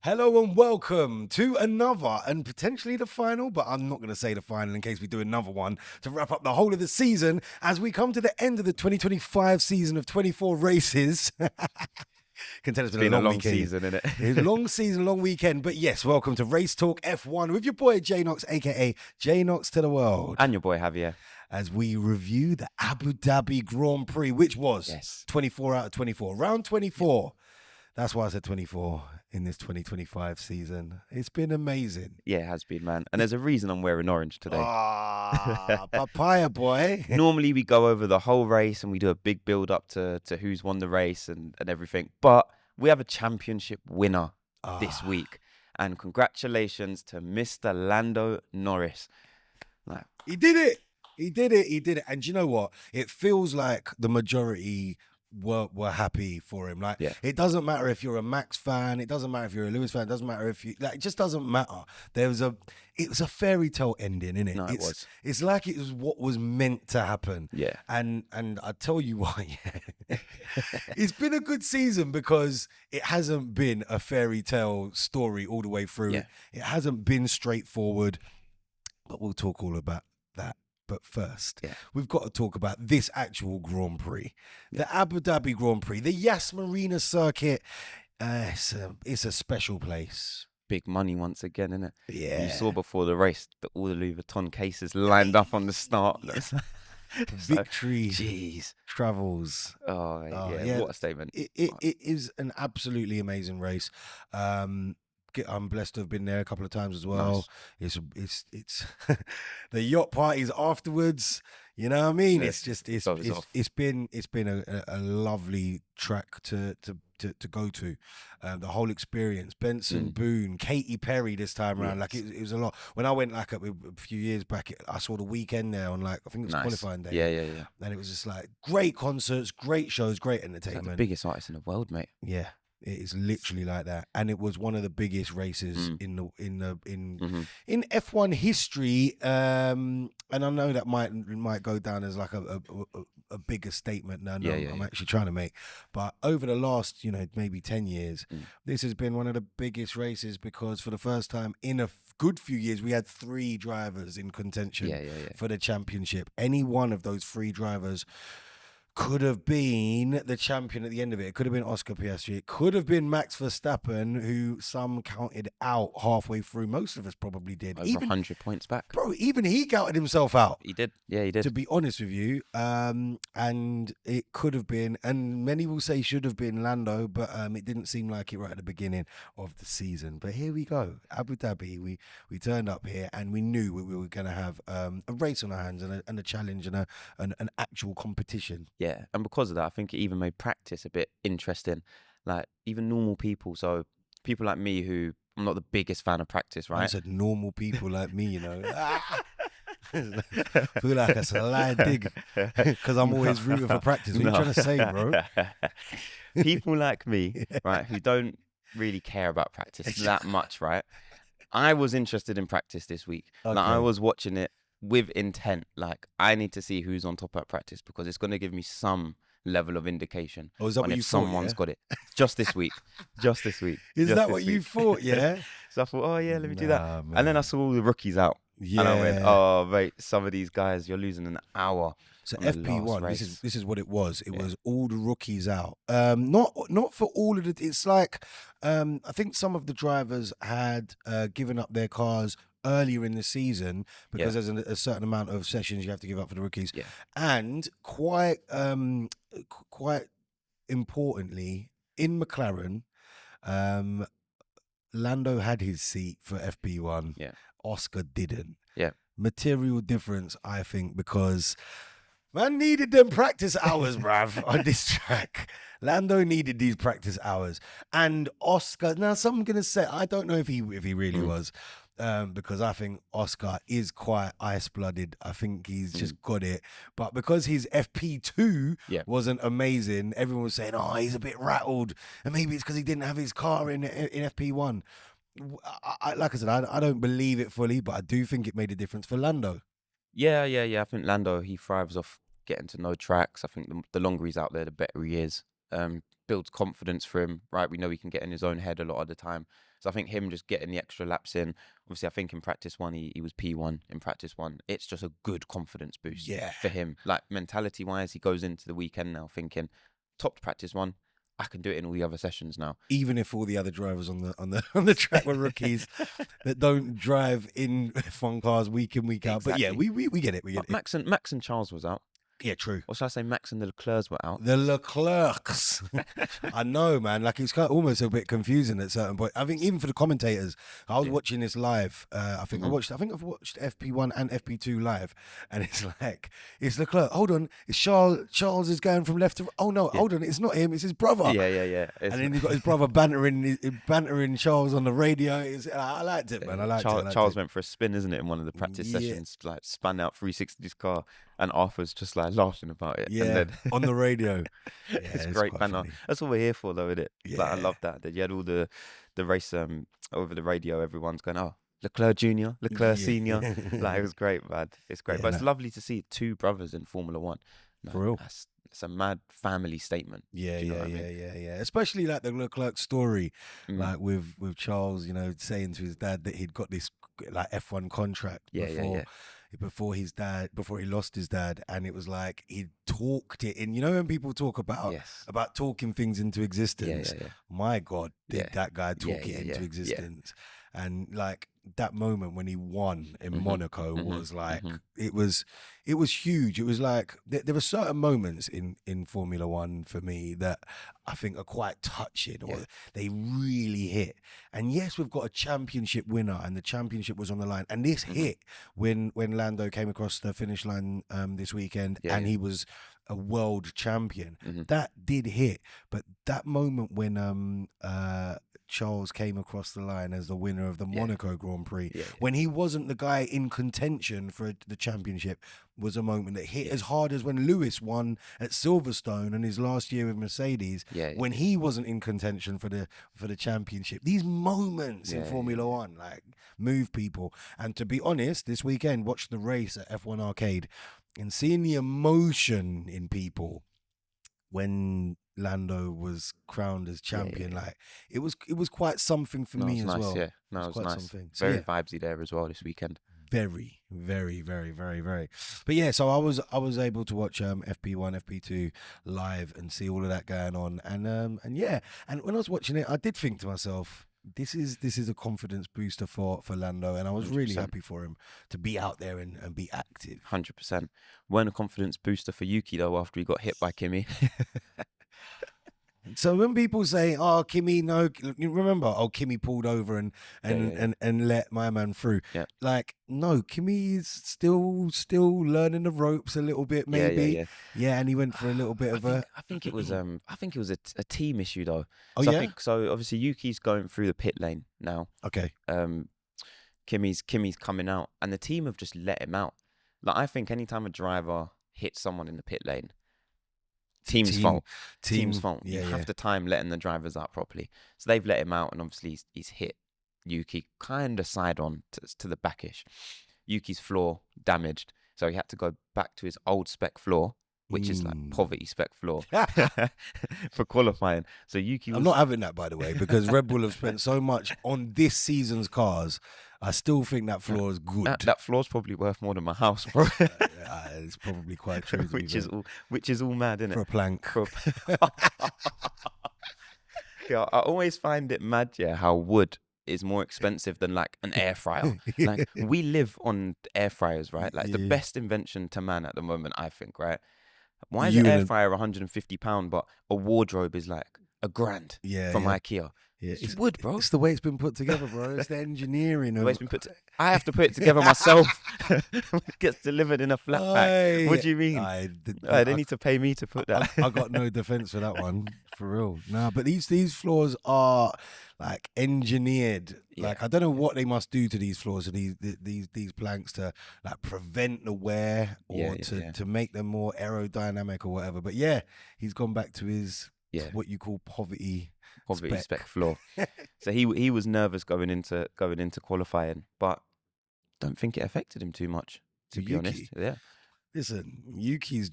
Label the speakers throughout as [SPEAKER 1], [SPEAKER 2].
[SPEAKER 1] Hello and welcome to another and potentially the final, but I'm not going to say the final in case we do another one to wrap up the whole of the season as we come to the end of the 2025 season of 24 races. Can tell it's been a long
[SPEAKER 2] season, isn't it?
[SPEAKER 1] It's a long season, long weekend. But yes, welcome to Race Talk F1 with your boy J Knox, aka J Knox to the world.
[SPEAKER 2] And your boy Javier.
[SPEAKER 1] As we review the Abu Dhabi Grand Prix, which was 24 out of 24, round 24. That's why I said 24 in this 2025 season. It's been amazing.
[SPEAKER 2] Yeah, it has been, man. And there's a reason I'm wearing orange today.
[SPEAKER 1] Ah, papaya boy.
[SPEAKER 2] Normally we go over the whole race and we do a big build up to who's won the race and everything. But we have a championship winner this week. And congratulations to Mr. Lando Norris.
[SPEAKER 1] He did it. He did it. And do you know what? It feels like the majority were happy for him. It doesn't matter if you're a Max fan, it doesn't matter if you're a Lewis fan, it doesn't matter if you it just doesn't matter. It was a fairy tale ending, innit?
[SPEAKER 2] No, it was.
[SPEAKER 1] It's like it was what was meant to happen.
[SPEAKER 2] Yeah.
[SPEAKER 1] And I tell you why, it's been a good season because it hasn't been a fairy tale story all the way through.
[SPEAKER 2] Yeah.
[SPEAKER 1] It hasn't been straightforward, but we'll talk all about that. But first, we've got to talk about this actual Grand Prix, the Abu Dhabi Grand Prix, the Yas Marina Circuit. It's a special place.
[SPEAKER 2] Big money once again, isn't it?
[SPEAKER 1] Yeah.
[SPEAKER 2] You saw before the race that all the Louis Vuitton cases lined up on the start.
[SPEAKER 1] Victory.
[SPEAKER 2] Jeez.
[SPEAKER 1] Travels.
[SPEAKER 2] Oh, yeah. What a statement.
[SPEAKER 1] It is an absolutely amazing race. I'm blessed to have been there a couple of times as well. Nice. It's the yacht parties afterwards. You know what I mean?
[SPEAKER 2] Yeah,
[SPEAKER 1] it's been a lovely track to go to. The whole experience. Benson Boone, Katy Perry this time around.
[SPEAKER 2] Yes.
[SPEAKER 1] It was a lot. When I went a few years back, I saw the weekend there on I think it was qualifying day.
[SPEAKER 2] Yeah.
[SPEAKER 1] And it was just great concerts, great shows, great
[SPEAKER 2] It's
[SPEAKER 1] entertainment.
[SPEAKER 2] the biggest artist in the world, mate.
[SPEAKER 1] Yeah. It is literally like that, and it was one of the biggest races in F1 history. And I know that might go down as a bigger statement than I'm actually trying to make. But over the last maybe 10 years, this has been one of the biggest races because for the first time in a good few years we had 3 drivers in contention for the championship. Any one of those 3 drivers could have been the champion at the end of it. It could have been Oscar Piastri. It could have been Max Verstappen, who some counted out halfway through. Most of us probably did.
[SPEAKER 2] Over 100 points back.
[SPEAKER 1] Bro, even he counted himself out.
[SPEAKER 2] He did. Yeah, he did.
[SPEAKER 1] To be honest with you. And it could have been, and many will say should have been Lando, but it didn't seem like it right at the beginning of the season. But here we go. Abu Dhabi, we turned up here and we knew we were going to have a race on our hands and a challenge and an actual competition.
[SPEAKER 2] Yeah, and because of that, I think it even made practice a bit interesting. Even normal people, so people like me who I'm not the biggest fan of practice, right?
[SPEAKER 1] I said normal people like me, I feel like a sly dig because I'm always rooting for practice. What are you trying to say, bro?
[SPEAKER 2] People like me, right, who don't really care about practice that much, right? I was interested in practice this week.
[SPEAKER 1] Okay.
[SPEAKER 2] I was watching it with intent. I need to see who's on top at practice because it's going to give me some level of indication
[SPEAKER 1] is that what you thought,
[SPEAKER 2] someone's got it. Just this week.
[SPEAKER 1] Is that what you thought, yeah?
[SPEAKER 2] So I thought, let me do that.
[SPEAKER 1] Man.
[SPEAKER 2] And then I saw all the rookies out.
[SPEAKER 1] Yeah.
[SPEAKER 2] And I went, oh, mate, some of these guys, you're losing an hour.
[SPEAKER 1] So FP1, this is what it was. It was all the rookies out. Not for all of the. It's I think some of the drivers had given up their cars earlier in the season because there's a certain amount of sessions you have to give up for the rookies.
[SPEAKER 2] Yeah.
[SPEAKER 1] And quite importantly, in McLaren, Lando had his seat for FP1.
[SPEAKER 2] Yeah.
[SPEAKER 1] Oscar didn't.
[SPEAKER 2] Yeah.
[SPEAKER 1] Material difference, I think, because man needed them practice hours, bruv, on this track. Lando needed these practice hours. And Oscar, now some going to say, I don't know if he really was, because I think Oscar is quite ice-blooded. I think he's just got it. But because his FP2 wasn't amazing, everyone was saying, oh, he's a bit rattled. And maybe it's because he didn't have his car in FP1. Like I said, I don't believe it fully, but I do think it made a difference for Lando.
[SPEAKER 2] Yeah. I think Lando, he thrives off getting to know tracks. I think the longer he's out there, the better he is. Builds confidence for him, right? We know he can get in his own head a lot of the time. So I think him just getting the extra laps in. Obviously, I think in practice one, he was P1 in practice one. It's just a good confidence boost for him. Like mentality-wise, he goes into the weekend now thinking, topped practice one, I can do it in all the other sessions now.
[SPEAKER 1] Even if all the other drivers on the track were rookies that don't drive in F1 cars week in, week out. But yeah, we get it. We get it.
[SPEAKER 2] Max and Charles was out.
[SPEAKER 1] Yeah, true.
[SPEAKER 2] Or should I say Max and the Leclercs were out?
[SPEAKER 1] The Leclercs. I know, man. Like, it's kind of almost a bit confusing at certain point. I think even for the commentators, I was watching this live. I've watched FP1 and FP2 live, and it's like, it's Leclerc. Hold on, it's Charles. Charles is going from left to. Oh no, hold on, it's not him. It's his brother.
[SPEAKER 2] Yeah.
[SPEAKER 1] And then you've got his brother bantering Charles on the radio. I liked it, man. I liked it.
[SPEAKER 2] Charles went for a spin, isn't it, in one of the practice sessions? Like spun out 360 his car. And Arthur's just like laughing about it.
[SPEAKER 1] Yeah,
[SPEAKER 2] and then
[SPEAKER 1] on the radio.
[SPEAKER 2] It's great banner. That's what we're here for, though, isn't it?
[SPEAKER 1] Yeah.
[SPEAKER 2] Like, I love that. That you had all the race over the radio. Everyone's going, oh, Leclerc Junior, Leclerc Senior. Like, it was great, man. It's great. But it's lovely to see two brothers in Formula One.
[SPEAKER 1] For real.
[SPEAKER 2] It's a mad family statement.
[SPEAKER 1] Yeah. Especially like the Leclerc story, like with Charles, saying to his dad that he'd got this like F1 contract before he lost his dad, and it was like he talked it in. When people talk about talking things into existence, my God, did that guy talk it into existence? And like that moment when he won in Monaco was like it was huge. It was like there were certain moments in Formula One for me that I think are quite touching, or they really hit. And yes, we've got a championship winner, and the championship was on the line. And this hit when Lando came across the finish line this weekend, and he was a world champion. That did hit. But that moment when Charles came across the line as the winner of the Monaco Grand Prix, when he wasn't the guy in contention for the championship, was a moment that hit as hard as when Lewis won at Silverstone in his last year with Mercedes, when he wasn't in contention for the championship. These moments in Formula One like move people. And to be honest, this weekend, watched the race at F1 Arcade and seeing the emotion in people when Lando was crowned as champion, like it was quite something for me as well.
[SPEAKER 2] Yeah, no, it was nice.
[SPEAKER 1] Something.
[SPEAKER 2] Very vibesy there as well this weekend.
[SPEAKER 1] Very, very, very, very, very. But yeah, so I was able to watch FP1, FP2 live and see all of that going on, and when I was watching it, I did think to myself, this is a confidence booster for Lando, and I was 100%. Really happy for him to be out there and be active.
[SPEAKER 2] 100%. Weren't a confidence booster for Yuki though after he got hit by Kimi.
[SPEAKER 1] So when people say, "Oh, Kimi, no," you remember, "Oh, Kimi pulled over and let my man through." Yeah. Like, no, Kimi's still learning the ropes a little bit, maybe. Yeah, and he went for a little bit
[SPEAKER 2] I think it was a team issue though.
[SPEAKER 1] Oh,
[SPEAKER 2] so
[SPEAKER 1] yeah.
[SPEAKER 2] I think so. Obviously, Yuki's going through the pit lane now.
[SPEAKER 1] Okay.
[SPEAKER 2] Kimi's coming out, and the team have just let him out. Like, I think anytime a driver hits someone in the pit lane, Team's fault. You have to time letting the drivers out properly. So they've let him out, and obviously he's hit Yuki kind of side on to the backish. Yuki's floor damaged, so he had to go back to his old spec floor, which is like poverty spec floor for qualifying. So Yuki
[SPEAKER 1] I'm not having that, by the way, because Red Bull have spent so much on this season's cars. I still think that floor is good.
[SPEAKER 2] That floor's probably worth more than my house, bro.
[SPEAKER 1] It's probably quite true.
[SPEAKER 2] Which is all mad, isn't it?
[SPEAKER 1] For a plank.
[SPEAKER 2] Yeah, I always find it mad, how wood is more expensive than like an air fryer. Like, we live on air fryers, right? Like, the best invention to man at the moment, I think, right? Why is an air fryer £150, but a wardrobe is like $1,000 from IKEA? Yeah, it's wood, bro.
[SPEAKER 1] It's the way it's been put together, bro. It's the engineering.
[SPEAKER 2] The way it's been put I have to put it together myself. It gets delivered in a flat pack. What do you mean? They need to pay me to put that.
[SPEAKER 1] I got no defense for that one, for real. No, but these floors are like engineered. Yeah. Like, I don't know what they must do to these floors, these planks, to like prevent the wear or to make them more aerodynamic or whatever. But yeah, he's gone back to his what you call poverty
[SPEAKER 2] spec floor. So he was nervous going into qualifying, but don't think it affected him too much, to be honest. Yeah.
[SPEAKER 1] Listen, Yuki's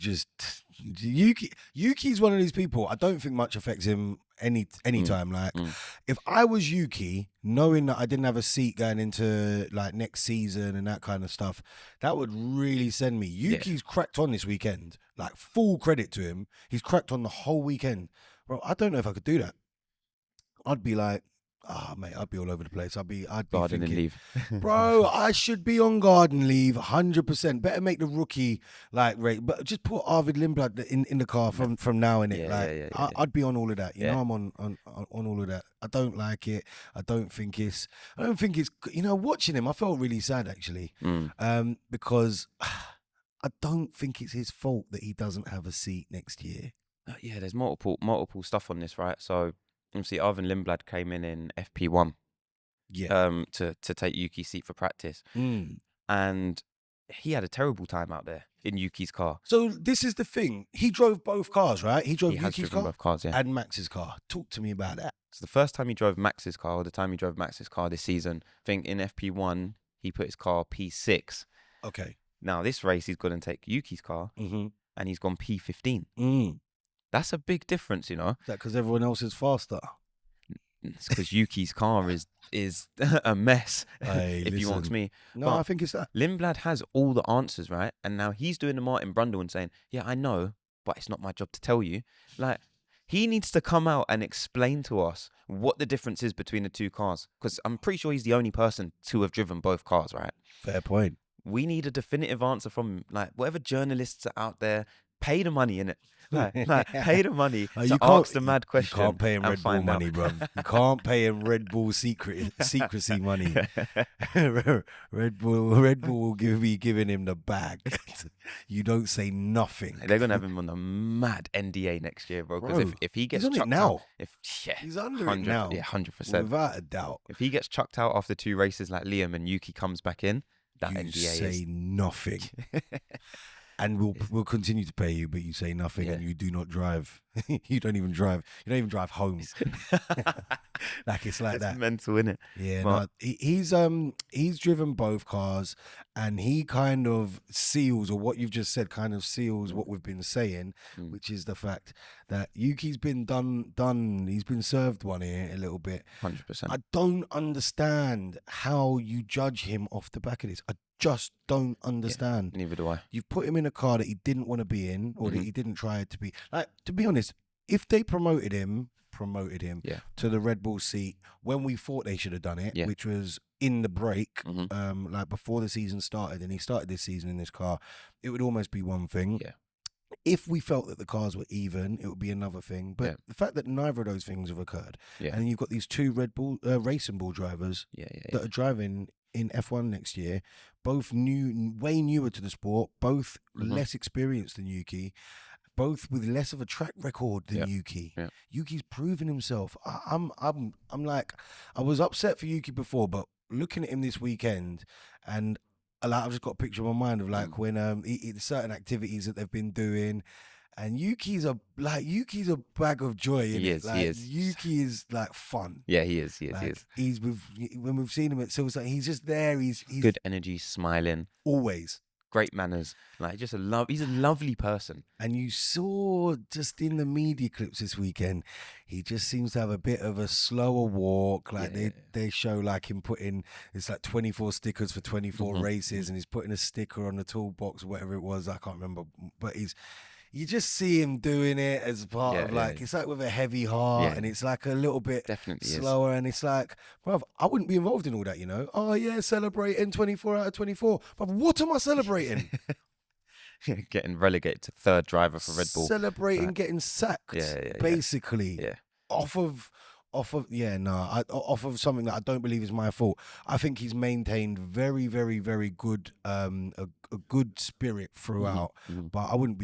[SPEAKER 1] one of these people. I don't think much affects him anytime. Like, if I was Yuki, knowing that I didn't have a seat going into like next season and that kind of stuff, that would really send me. Yuki's cracked on this weekend. Like, full credit to him. He's cracked on the whole weekend. Bro, I don't know if I could do that. I'd be like, mate, I'd be all over the place. I'd be
[SPEAKER 2] Garden
[SPEAKER 1] thinking,
[SPEAKER 2] and leave.
[SPEAKER 1] bro, I should be on garden leave, 100%. Better make the rookie like rate, but just put Arvid Lindblad in the car from now in it. I'd be on all of that. You know, I'm on all of that. I don't like it. I don't think it's. Watching him, I felt really sad actually, because I don't think it's his fault that he doesn't have a seat next year.
[SPEAKER 2] There's multiple stuff on this, right? So obviously, Arvin Lindblad came in FP1, to take Yuki's seat for practice, and he had a terrible time out there in Yuki's car.
[SPEAKER 1] So this is the thing: he drove both cars, right? He drove Yuki's car,
[SPEAKER 2] both cars,
[SPEAKER 1] and Max's car. Talk to me about that.
[SPEAKER 2] So the first time he drove Max's car, or the time he drove Max's car this season, I think in FP1 he put his car P6.
[SPEAKER 1] Okay.
[SPEAKER 2] Now this race he's going to take Yuki's car, and he's gone P15. That's a big difference, you know.
[SPEAKER 1] Is that because everyone else is faster?
[SPEAKER 2] It's because Yuki's car is a mess, if you want me.
[SPEAKER 1] No,
[SPEAKER 2] but
[SPEAKER 1] I think it's that.
[SPEAKER 2] Lindblad has all the answers, right? And now he's doing the Martin Brundle and saying, yeah, I know, but it's not my job to tell you. Like, he needs to come out and explain to us what the difference is between the two cars. Because I'm pretty sure he's the only person to have driven both cars, right?
[SPEAKER 1] Fair point.
[SPEAKER 2] We need a definitive answer from him. Like, whatever journalists are out there, pay the money in it. Like, pay the money to ask the mad question.
[SPEAKER 1] You can't pay him Red Bull money, bro. You can't pay him Red Bull secrecy money. Red Bull will be giving him the bag. You don't say nothing.
[SPEAKER 2] They're gonna have him on a mad NDA next year, bro. Because if he gets chucked out,
[SPEAKER 1] he's under it now.
[SPEAKER 2] Yeah, 100%,
[SPEAKER 1] without a doubt.
[SPEAKER 2] If he gets chucked out after 2 races like Liam and Yuki comes back in, that
[SPEAKER 1] you
[SPEAKER 2] NDA
[SPEAKER 1] say nothing. And we'll continue to pay you, but you say nothing, and you do not drive. You don't even drive. You don't even drive home. Like, it's like that.
[SPEAKER 2] Mental, innit?
[SPEAKER 1] Yeah, but he's driven both cars, and he kind of seals, or what you've just said, kind of seals what we've been saying, which is the fact that Yuki's been done. He's been served one here a little bit.
[SPEAKER 2] 100%.
[SPEAKER 1] I don't understand how you judge him off the back of this. I just don't understand.
[SPEAKER 2] Yeah, neither do I.
[SPEAKER 1] You've put him in a car that he didn't want to be in, or that he didn't try to be. Like, to be honest, if they promoted him to the Red Bull seat when we thought they should have done it, which was in the break, like before the season started, and he started this season in this car, it would almost be one thing. Yeah. If we felt that the cars were even, it would be another thing. But the fact that neither of those things have occurred, and you've got these 2 Red Bull Racing Bull drivers that are driving in F1 next year, both way newer to the sport, both less experienced than Yuki, both with less of a track record than Yuki. Yeah. Yuki's proven himself. I'm like, I was upset for Yuki before, but looking at him this weekend, and I've just got a picture in my mind of like when certain activities that they've been doing, and Yuki's a bag of joy.
[SPEAKER 2] He is.
[SPEAKER 1] Yuki is like fun.
[SPEAKER 2] Yeah, he is.
[SPEAKER 1] He's when we've seen him at Silverstone, he's just there. He's
[SPEAKER 2] good energy, smiling
[SPEAKER 1] always.
[SPEAKER 2] Great manners, like he's a lovely person.
[SPEAKER 1] And you saw just in the media clips this weekend, he just seems to have a bit of a slower walk. Like they show like him putting, it's like 24 stickers for 24 races, and he's putting a sticker on the toolbox, whatever it was, I can't remember. But you just see him doing it as part of it's like with a heavy heart, and it's like a little bit slower, and it's like, bruv, I wouldn't be involved in all that, you know. Oh yeah, celebrating 24 out of 24. But what am I celebrating?
[SPEAKER 2] Getting relegated to 3rd driver for Red Bull.
[SPEAKER 1] Celebrating getting sacked, basically. Yeah. Off of something that I don't believe is my fault. I think he's maintained very, very, very good, a good spirit throughout. But I wouldn't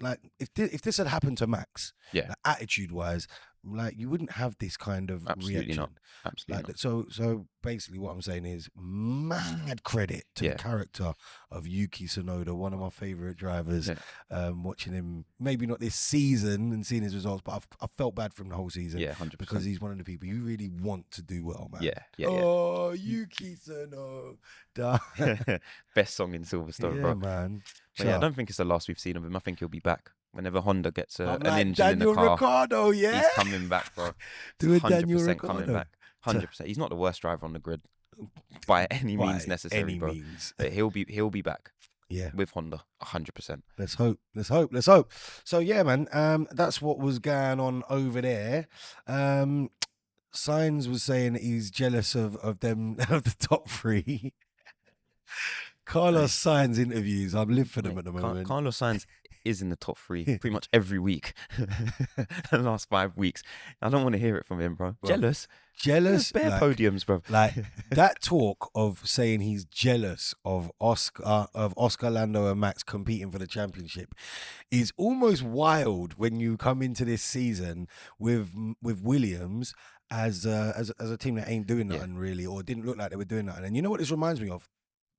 [SPEAKER 1] like if this had happened to Max, like, attitude wise, like you wouldn't have this kind of reaction.
[SPEAKER 2] Absolutely
[SPEAKER 1] not. So basically, what I'm saying is mad credit to the character of Yuki Tsunoda, one of my favorite drivers. Watching him, maybe not this season and seeing his results, but I felt bad for him the whole season.
[SPEAKER 2] 100%.
[SPEAKER 1] Because he's one of the people you really want to do well, man.
[SPEAKER 2] Oh,
[SPEAKER 1] Yuki Tsunoda.
[SPEAKER 2] Best song in Silverstone, bro.
[SPEAKER 1] Man.
[SPEAKER 2] But I don't think it's the last we've seen of him. I think he'll be back. Whenever Honda gets an
[SPEAKER 1] like
[SPEAKER 2] engine
[SPEAKER 1] Daniel
[SPEAKER 2] in the car,
[SPEAKER 1] Ricciardo, yeah?
[SPEAKER 2] he's coming back, bro.
[SPEAKER 1] Do a Daniel
[SPEAKER 2] 100%
[SPEAKER 1] Ricciardo.
[SPEAKER 2] coming back. 100%. He's not the worst driver on the grid by any means necessary, bro. But he'll be back.
[SPEAKER 1] Yeah,
[SPEAKER 2] with Honda, 100%.
[SPEAKER 1] Let's hope. So yeah, man. That's what was going on over there. Sainz was saying that he's jealous of them of the top three. Carlos Sainz interviews. I'm living for them at the moment.
[SPEAKER 2] Carlos Sainz is in the top three pretty much every week. The last 5 weeks. I don't want to hear it from him, bro. Jealous. Bare podiums, bro.
[SPEAKER 1] Like that talk of saying he's jealous of Oscar, Lando, and Max competing for the championship is almost wild when you come into this season with Williams as a team that ain't doing nothing really, or didn't look like they were doing nothing. And you know what this reminds me of?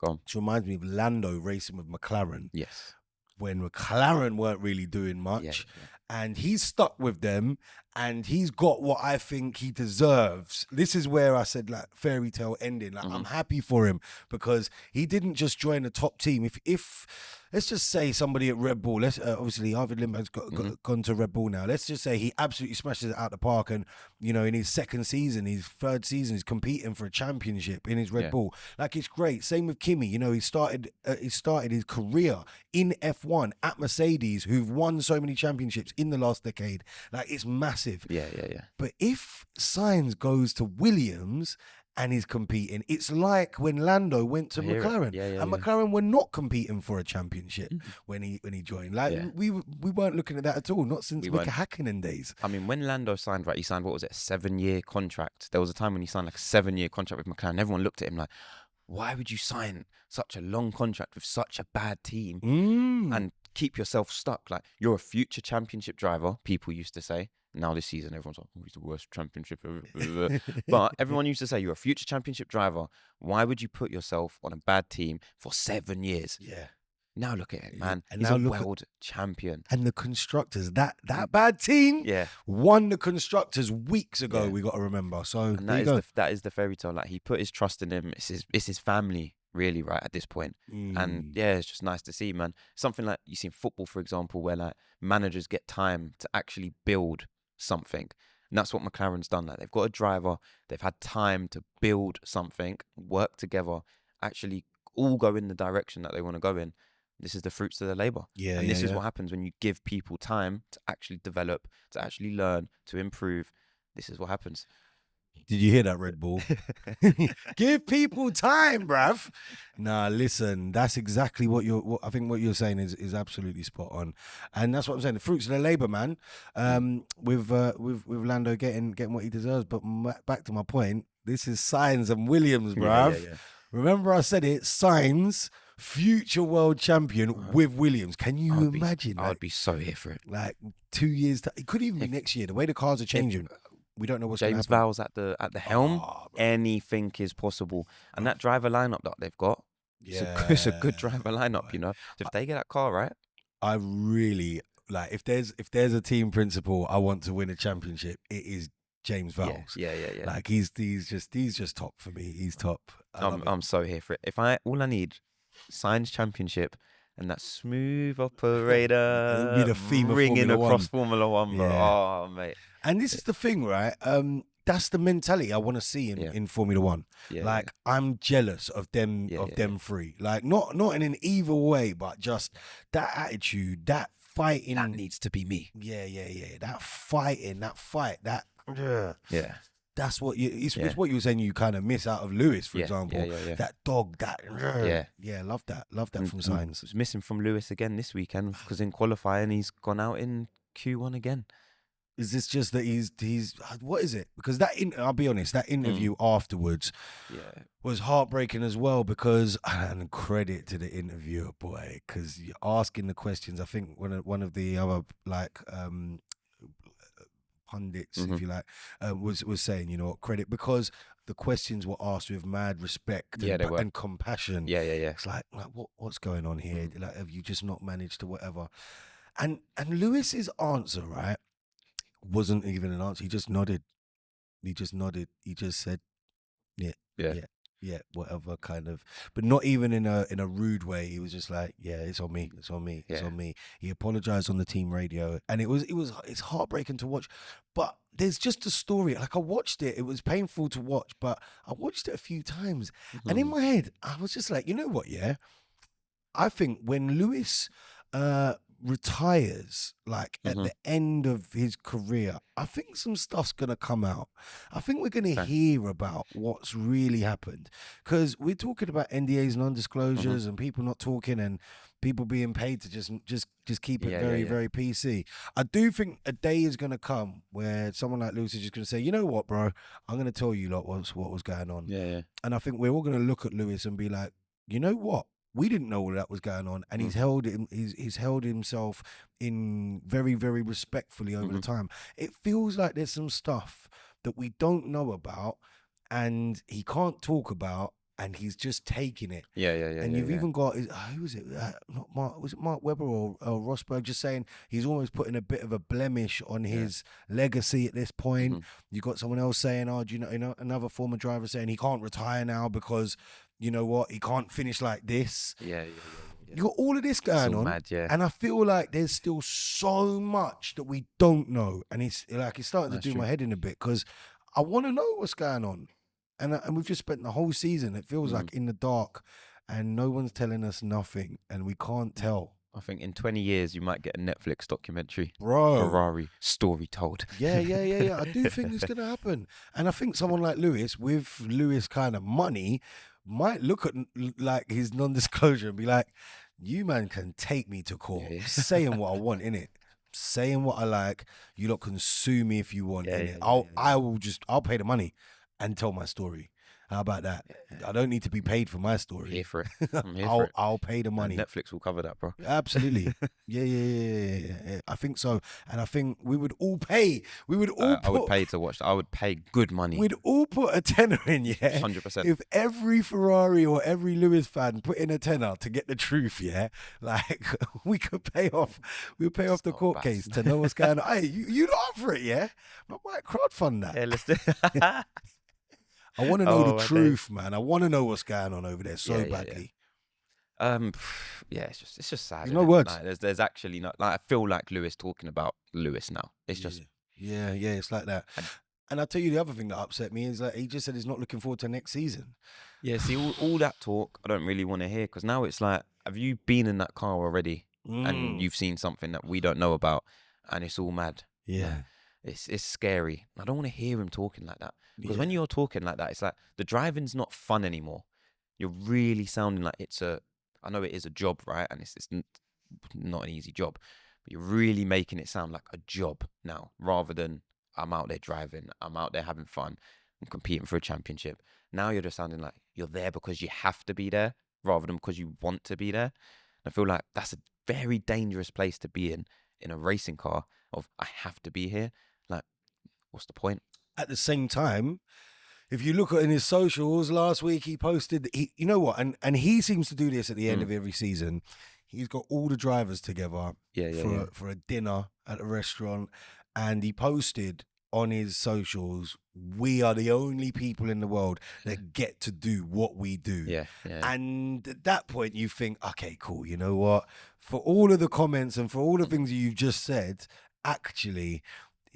[SPEAKER 2] Go on.
[SPEAKER 1] This reminds me of Lando racing with McLaren.
[SPEAKER 2] Yes.
[SPEAKER 1] When McLaren weren't really doing much, and he's stuck with them, and he's got what I think he deserves. This is where I said, like, fairy tale ending. Like, I'm happy for him because he didn't just join the top team. If let's just say somebody at Red Bull, obviously Arvid Lindbergh's gone to Red Bull now. Let's just say he absolutely smashes it out the park, and you know, in his second season, his third season, he's competing for a championship in his Red Bull. Like, it's great. Same with Kimi. You know, he started his career in F1 at Mercedes, who've won so many championships in the last decade. Like, it's massive.
[SPEAKER 2] Yeah.
[SPEAKER 1] But if Sainz goes to Williams and he's competing, it's like when Lando went to McLaren, and McLaren were not competing for a championship when he joined. Like we weren't looking at that at all, not since Mika Hakkinen days.
[SPEAKER 2] I mean, when Lando signed, he signed, what was it, a 7-year contract? There was a time when he signed like a 7-year contract with McLaren. Everyone looked at him like, why would you sign such a long contract with such a bad team and keep yourself stuck? Like, you're a future championship driver, people used to say. Now this season, everyone's like, oh, he's the worst championship ever. But everyone used to say, you're a future championship driver. Why would you put yourself on a bad team for 7 years?
[SPEAKER 1] Yeah.
[SPEAKER 2] Now look at it, man.
[SPEAKER 1] And
[SPEAKER 2] he's
[SPEAKER 1] now
[SPEAKER 2] a world champion.
[SPEAKER 1] And the constructors, that bad team won the constructors weeks ago, we got to remember. So
[SPEAKER 2] and that is the fairy tale. Like, he put his trust in him. It's his family, really, right, at this point. And it's just nice to see, man. Something like you see in football, for example, where like managers get time to actually build something. And that's what McLaren's done. Like, they've got a driver, they've had time to build something, work together, actually all go in the direction that they want to go in. This is the fruits of their labor. And this is what happens when you give people time to actually develop, to actually learn, to improve. This is what happens.
[SPEAKER 1] Did you hear that, Red Bull? Give people time, bruv. Nah, listen, that's exactly what I think what you're saying is absolutely spot on. And that's what I'm saying. The fruits of the labor, man. With Lando getting what he deserves. But back to my point, this is Sainz and Williams, bruv. Yeah. Remember I said it, Sainz, future world champion with Williams. Can you imagine?
[SPEAKER 2] I'd be so here for it.
[SPEAKER 1] Like 2 years, it could even be next year. The way the cars are changing. We don't know what's going to happen.
[SPEAKER 2] James Vowles at the helm. Anything is possible. And that driver lineup that they've got, it's a good driver lineup, you know. So if they get that car right,
[SPEAKER 1] I really like. If there's a team principal, I want to win a championship. It is James Vowles.
[SPEAKER 2] Yeah.
[SPEAKER 1] Like he's just top for me. He's top.
[SPEAKER 2] I'm so here for it. All I need, Sainz championship. And that smooth operator
[SPEAKER 1] be the theme
[SPEAKER 2] ringing
[SPEAKER 1] of
[SPEAKER 2] across Formula One, bro. Oh, mate.
[SPEAKER 1] And this is the thing, right? That's the mentality I want to see in Formula One. I'm jealous of them three. Like not in an evil way, but just that attitude, that fighting.
[SPEAKER 2] That needs to be me.
[SPEAKER 1] Yeah. That fighting, that fight, that.
[SPEAKER 2] Yeah.
[SPEAKER 1] That's what it's what you were saying you kind of miss out of Lewis, for example. That dog, that love that from Sainz.
[SPEAKER 2] Was missing from Lewis again this weekend because in qualifying he's gone out in Q1 again.
[SPEAKER 1] Is this just that he's what is it? Because I'll be honest, that interview afterwards was heartbreaking as well, because, and credit to the interviewer, boy, because you're asking the questions. I think one of the other pundits, if you like, was saying, you know, credit, because the questions were asked with mad respect and compassion.
[SPEAKER 2] Yeah.
[SPEAKER 1] It's like what's going on here? Like, have you just not managed to whatever? And Lewis's answer, right, wasn't even an answer. He just nodded. He just said, yeah. yeah, whatever kind of, but not even in a rude way. He was just like, yeah, it's on me, it's on me, it's on me. He apologized on the team radio, and it's heartbreaking to watch. But there's just a story. Like I watched it, it was painful to watch, but I watched it a few times, and in my head, I was just like, you know what, yeah, I think when Lewis retires, like at the end of his career, I think some stuff's gonna come out. I think we're gonna hear about what's really happened, because we're talking about NDAs, non-disclosures, and people not talking, and people being paid to just keep it very PC. I do think a day is gonna come where someone like Lewis is just gonna say, you know what, bro, I'm gonna tell you lot what was going on. And I think we're all gonna look at Lewis and be like, you know what? We didn't know all that was going on, and he's held himself in very respectfully over the time. It feels like there's some stuff that we don't know about, and he can't talk about, and he's just taking it. And you've even got who was it? Not Mark. Was it Mark Webber or Rosberg? Just saying he's almost putting a bit of a blemish on his legacy at this point. You got someone else saying, "Oh, do you know?" Another former driver saying he can't retire now because, you know what, he can't finish like this. You got all of this going on,
[SPEAKER 2] mad,
[SPEAKER 1] and I feel like there's still so much that we don't know, and it's starting to do my head in a bit, because I want to know what's going on, and we've just spent the whole season, it feels like, in the dark, and no one's telling us nothing, and we can't tell.
[SPEAKER 2] I think in 20 years you might get a Netflix documentary.
[SPEAKER 1] Bro.
[SPEAKER 2] Ferrari story told.
[SPEAKER 1] Yeah. I do think it's going to happen. And I think someone like Lewis, with Lewis kind of money, might look at like his non-disclosure and be like, you man can take me to court, saying what I want, innit? Saying what I like. You lot can sue me if you want, innit? I'll pay the money and tell my story. How about that? I don't need to be paid for my story.
[SPEAKER 2] I'm here for it.
[SPEAKER 1] I'll pay the money.
[SPEAKER 2] And Netflix will cover that, bro.
[SPEAKER 1] Absolutely. Yeah. I think so. And I think we would all pay.
[SPEAKER 2] I would pay to watch that. I would pay good money.
[SPEAKER 1] We'd all put a tenner in,
[SPEAKER 2] 100%.
[SPEAKER 1] If every Ferrari or every Lewis fan put in a tenner to get the truth, like we could pay off the court case to know what's going on. Hey, you not for it, yeah? I might crowdfund that.
[SPEAKER 2] Yeah, let's do it.
[SPEAKER 1] I want to know the truth, man. I want to know what's going on over there so badly.
[SPEAKER 2] It's just sad.
[SPEAKER 1] There's no words.
[SPEAKER 2] Like, there's actually not. Like, I feel like Lewis talking about Lewis now. It's just
[SPEAKER 1] it's like that. And I'll tell you the other thing that upset me is that he just said he's not looking forward to next season.
[SPEAKER 2] Yeah, see, all that talk I don't really want to hear, because now it's like, have you been in that car already and you've seen something that we don't know about, and it's all mad.
[SPEAKER 1] Yeah.
[SPEAKER 2] It's scary. I don't want to hear him talking like that, because when you're talking like that, it's like the driving's not fun anymore. You're really sounding like I know it is a job, right? And it's not an easy job, but you're really making it sound like a job now, rather than I'm out there driving, I'm out there having fun, I'm competing for a championship. Now you're just sounding like you're there because you have to be there, rather than because you want to be there. And I feel like that's a very dangerous place to be in a racing car, of I have to be here. Like, what's the point?
[SPEAKER 1] At the same time, if you look at in his socials last week, he posted, you know what, and he seems to do this at the end of every season. He's got all the drivers together for a dinner at a restaurant, and he posted on his socials, we are the only people in the world that get to do what we do. And at that point, you think, okay, cool, you know what? For all of the comments and for all the things you've just said, actually,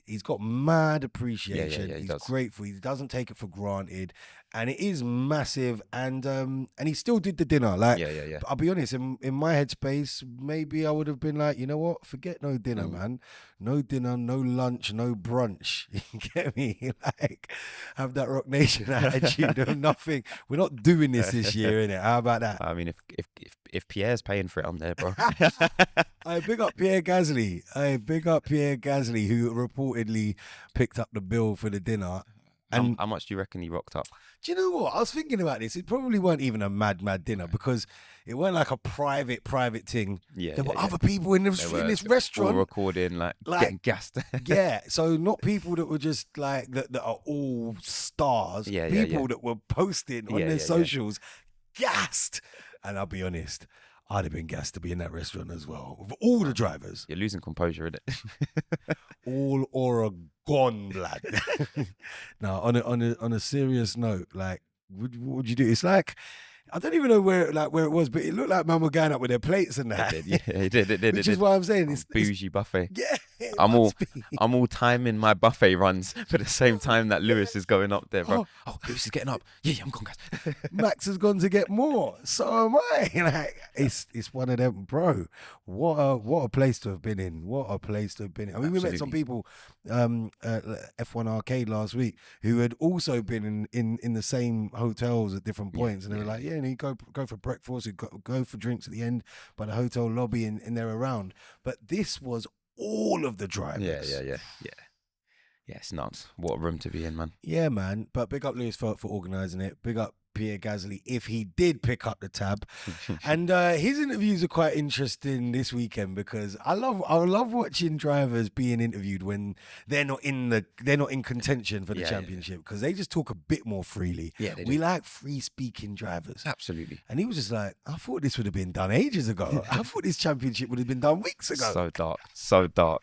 [SPEAKER 1] he's got mad appreciation. He's grateful. He doesn't take it for granted, and it is massive. And he still did the dinner. Like, I'll be honest, in my headspace, maybe I would have been like, you know what? Forget no dinner, man. No dinner, no lunch, no brunch. You get me? Like, have that Rock Nation attitude of nothing. We're not doing this year, innit? How about that?
[SPEAKER 2] I mean, if Pierre's paying for it, I'm there, bro.
[SPEAKER 1] I big up Pierre Gasly. Who reportedly picked up the bill for the dinner.
[SPEAKER 2] And how much do you reckon he rocked up?
[SPEAKER 1] Do you know what? I was thinking about this. It probably weren't even a mad dinner, because it weren't like a private thing. There were other people in this restaurant.
[SPEAKER 2] All recording, like getting gassed.
[SPEAKER 1] So not people that were just like, that are all stars. People that were posting on their socials, gassed. And I'll be honest, I'd have been gassed to be in that restaurant as well, with all the drivers.
[SPEAKER 2] You're losing composure, innit?
[SPEAKER 1] All aura gone, blood. Now, on a serious note, like, what would you do? It's like, I don't even know where it was, but it looked like man were going up with their plates and that.
[SPEAKER 2] It did, yeah, it did.
[SPEAKER 1] Which is why I'm saying it's
[SPEAKER 2] bougie buffet.
[SPEAKER 1] Yeah, it
[SPEAKER 2] I'm
[SPEAKER 1] must be.
[SPEAKER 2] all timing my buffet runs for the same time that Lewis is going up there, bro. Oh, Lewis is getting up. Yeah, I'm going, guys.
[SPEAKER 1] Max has gone to get more. So am I. Like, it's one of them, bro. What a place to have been in. What a place to have been in. I mean, we met some people F1 Arcade last week who had also been in the same hotels at different points, and they were like, yeah, and you go for breakfast, you go for drinks at the end by the hotel lobby, and they're around. But this was all of the drivers.
[SPEAKER 2] Yeah, it's nuts. What a room to be in, man.
[SPEAKER 1] Yeah, man. But big up Lewis for organising it. Big up Pierre Gasly if he did pick up the tab. And his interviews are quite interesting this weekend because I love watching drivers being interviewed when they're not in contention for the championship, because they just talk a bit more freely.
[SPEAKER 2] Yeah,
[SPEAKER 1] we like free speaking drivers.
[SPEAKER 2] Absolutely.
[SPEAKER 1] And he was just like, I thought this would have been done ages ago. I thought this championship would have been done weeks ago.
[SPEAKER 2] So dark.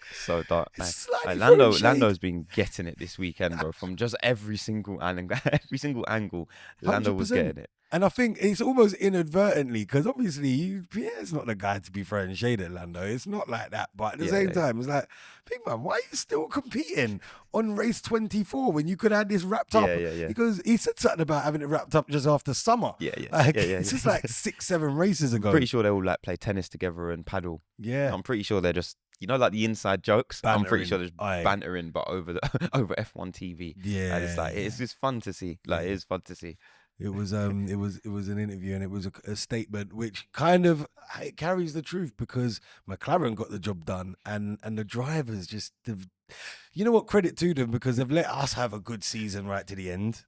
[SPEAKER 2] Like, Lando's been getting it this weekend, bro. From just every single angle, Lando was getting it.
[SPEAKER 1] And I think it's almost inadvertently, because obviously Pierre's not the guy to be throwing shade at Lando. It's not like that. But at the same time, it's like, big man, why are you still competing on race 24 when you could have had this wrapped up? Because he said something about having it wrapped up just after summer. It's just like 6-7 races ago.
[SPEAKER 2] I'm pretty sure they all like play tennis together and paddle.
[SPEAKER 1] Yeah.
[SPEAKER 2] I'm pretty sure they're just, you know, like the inside jokes.
[SPEAKER 1] Bantering.
[SPEAKER 2] I'm pretty sure there's bantering, but over F1 TV.
[SPEAKER 1] Yeah.
[SPEAKER 2] And it's like, it's just fun to see. Like, it is fun to see.
[SPEAKER 1] It was an interview, and it was a statement which kind of it carries the truth, because McLaren got the job done, and the drivers just, you know what, credit to them, because they've let us have a good season right to the end.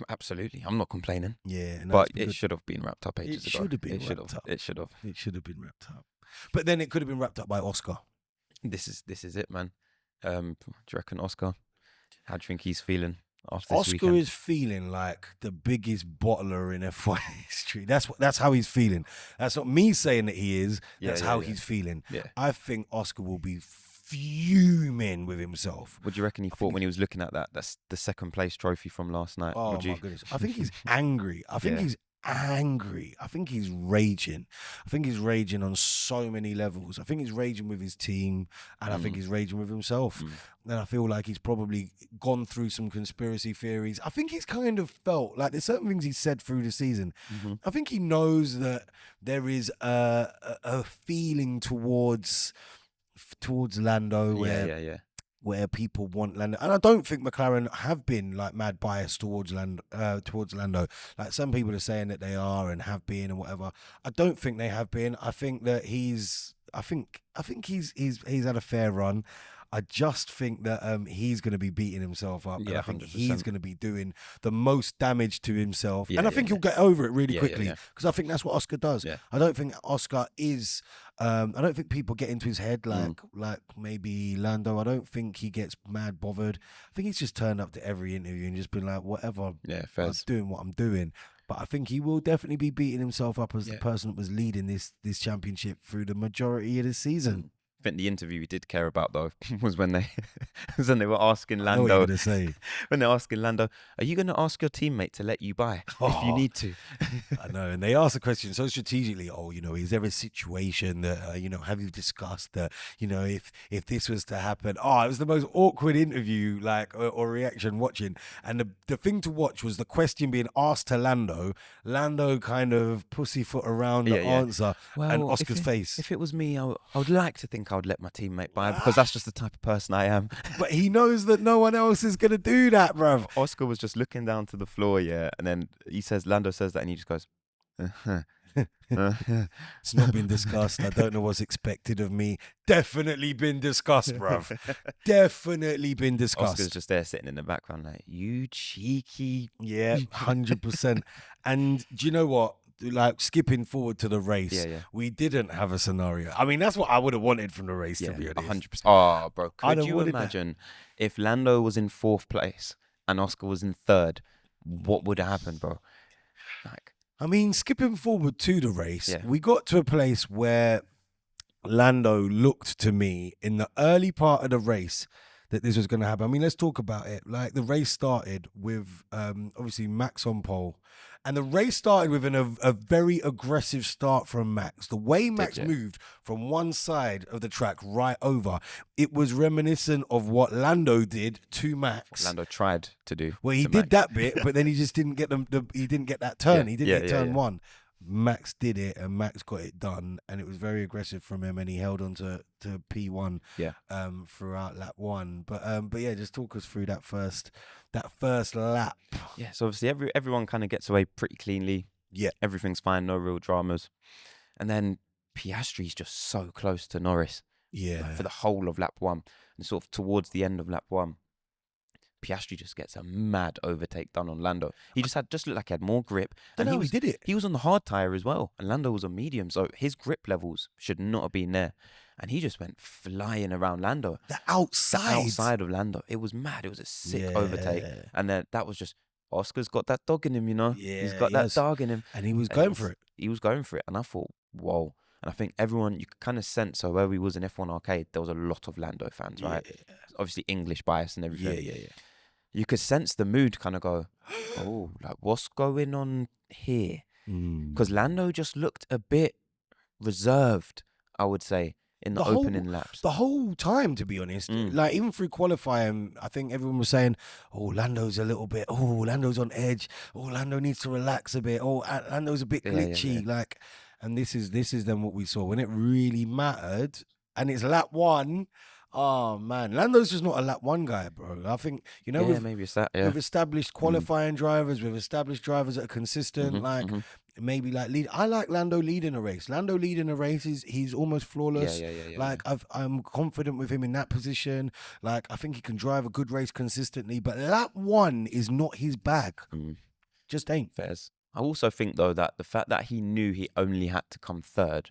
[SPEAKER 2] Absolutely, I'm not complaining.
[SPEAKER 1] Yeah,
[SPEAKER 2] but it should have been wrapped up ages ago.
[SPEAKER 1] It should have been wrapped up. But then it could have been wrapped up by Oscar.
[SPEAKER 2] This is it, man. Do you reckon Oscar? How do you think he's feeling after this
[SPEAKER 1] Oscar
[SPEAKER 2] weekend?
[SPEAKER 1] is feeling like the biggest bottler in F1 history. That's how he's feeling. That's not me saying that he is. That's how he's feeling. Yeah. I think Oscar will be fuming with himself.
[SPEAKER 2] What do you reckon he thought when he was looking at that? That's the second place trophy from last night.
[SPEAKER 1] Oh, my goodness. I think he's angry. I think he's angry. I think he's raging. I think he's raging on so many levels. I think he's raging with his team, and I think he's raging with himself. And I feel like he's probably gone through some conspiracy theories. I think he's kind of felt like there's certain things he said through the season. I think he knows that there is a feeling towards Lando where people want Lando, and I don't think McLaren have been like mad biased towards Lando. Like some people are saying that they are and have been and whatever. I don't think they have been. I think that he's had a fair run. I just think that he's going to be beating himself up, and I think 100%. He's going to be doing the most damage to himself, and I think he'll get over it really quickly, because I think that's what Oscar does. I don't think Oscar is. I don't think people get into his head like maybe Lando. I don't think he gets mad bothered. I think he's just turned up to every interview and just been like, whatever. I'm doing what I'm doing. But I think he will definitely be beating himself up as the person that was leading this championship through the majority of the season.
[SPEAKER 2] I think the interview we did care about though was when they were asking Lando.
[SPEAKER 1] I know what you're gonna say.
[SPEAKER 2] When they're asking Lando, are you going to ask your teammate to let you buy if you need to?
[SPEAKER 1] I know, and they asked the question so strategically. Is there a situation that have you discussed that if this was to happen? It was the most awkward interview or reaction watching. And the thing to watch was the question being asked to Lando. Lando kind of pussyfoot around the answer, and Oscar's face.
[SPEAKER 2] If it was me, I would like to think I would let my teammate buy, because that's just the type of person I am.
[SPEAKER 1] But he knows that no one else is going to do that, bruv.
[SPEAKER 2] Oscar was just looking down to the floor, and then Lando says that, and he just goes,
[SPEAKER 1] It's not been discussed. I don't know what's expected of me. Definitely been discussed, bruv. Definitely been discussed.
[SPEAKER 2] Oscar's just there sitting in the background like, you cheeky.
[SPEAKER 1] Yeah, 100%. And do you know what? Like skipping forward to the race, we didn't have a scenario. I mean, that's what I would have wanted from the race, to be honest.
[SPEAKER 2] 100%. Oh, bro, could you imagine if Lando was in 4th place and Oscar was in 3rd? What would have happened, bro?
[SPEAKER 1] I mean, skipping forward to the race, we got to a place where Lando looked to me in the early part of the race. that this was going to happen. I mean, let's talk about it. Like, the race started with obviously Max on pole, and the race started with a very aggressive start from Max. The way Max moved from one side of the track right over, it was reminiscent of what Lando did to Max.
[SPEAKER 2] What Lando tried to do.
[SPEAKER 1] Well, he did that bit, but then he just didn't get he didn't get that turn. He didn't get turn one. Max did it, and Max got it done, and it was very aggressive from him, and he held on to P1 throughout lap 1. But yeah, just talk us through that first lap.
[SPEAKER 2] Yeah, so obviously everyone kind of gets away pretty cleanly.
[SPEAKER 1] Yeah,
[SPEAKER 2] everything's fine, no real dramas. And then Piastri's just so close to Norris.
[SPEAKER 1] Yeah,
[SPEAKER 2] like, for the whole of lap 1, and sort of towards the end of lap 1. Piastri just gets a mad overtake done on Lando. He just looked like he had more grip.
[SPEAKER 1] And he did it.
[SPEAKER 2] He was on the hard tyre as well, and Lando was on medium, so his grip levels should not have been there. And he just went flying around Lando.
[SPEAKER 1] The outside
[SPEAKER 2] of Lando. It was mad. It was a sick overtake. And then that was just, Oscar's got that dog in him, you know?
[SPEAKER 1] Yeah,
[SPEAKER 2] he's got that dog in him.
[SPEAKER 1] And he was going for it.
[SPEAKER 2] He was going for it. And I thought, whoa. And I think everyone, you could kind of sense, so where we was in F1 Arcade, there was a lot of Lando fans, right?
[SPEAKER 1] Yeah.
[SPEAKER 2] Obviously English bias and everything.
[SPEAKER 1] Yeah.
[SPEAKER 2] You could sense the mood kind of go, oh, like, what's going on here? Because Lando just looked a bit reserved, I would say, in the opening laps.
[SPEAKER 1] The whole time, to be honest. Like, even through qualifying, I think everyone was saying, oh, Lando's a little bit, oh, Lando's on edge. Oh, Lando needs to relax a bit. Oh, Lando's a bit glitchy.
[SPEAKER 2] Yeah.
[SPEAKER 1] Like, and this is then what we saw. When it really mattered, and it's lap 1, oh, man. Lando's just not a lap 1 guy, bro. I think, you know,
[SPEAKER 2] maybe it's that,
[SPEAKER 1] with established qualifying drivers, with established drivers that are consistent, maybe like lead. I like Lando leading a race. Lando leading a race he's almost flawless. Like, I'm confident with him in that position. Like, I think he can drive a good race consistently. But lap 1 is not his bag. Just ain't.
[SPEAKER 2] Fairs. I also think, though, that the fact that he knew he only had to come third,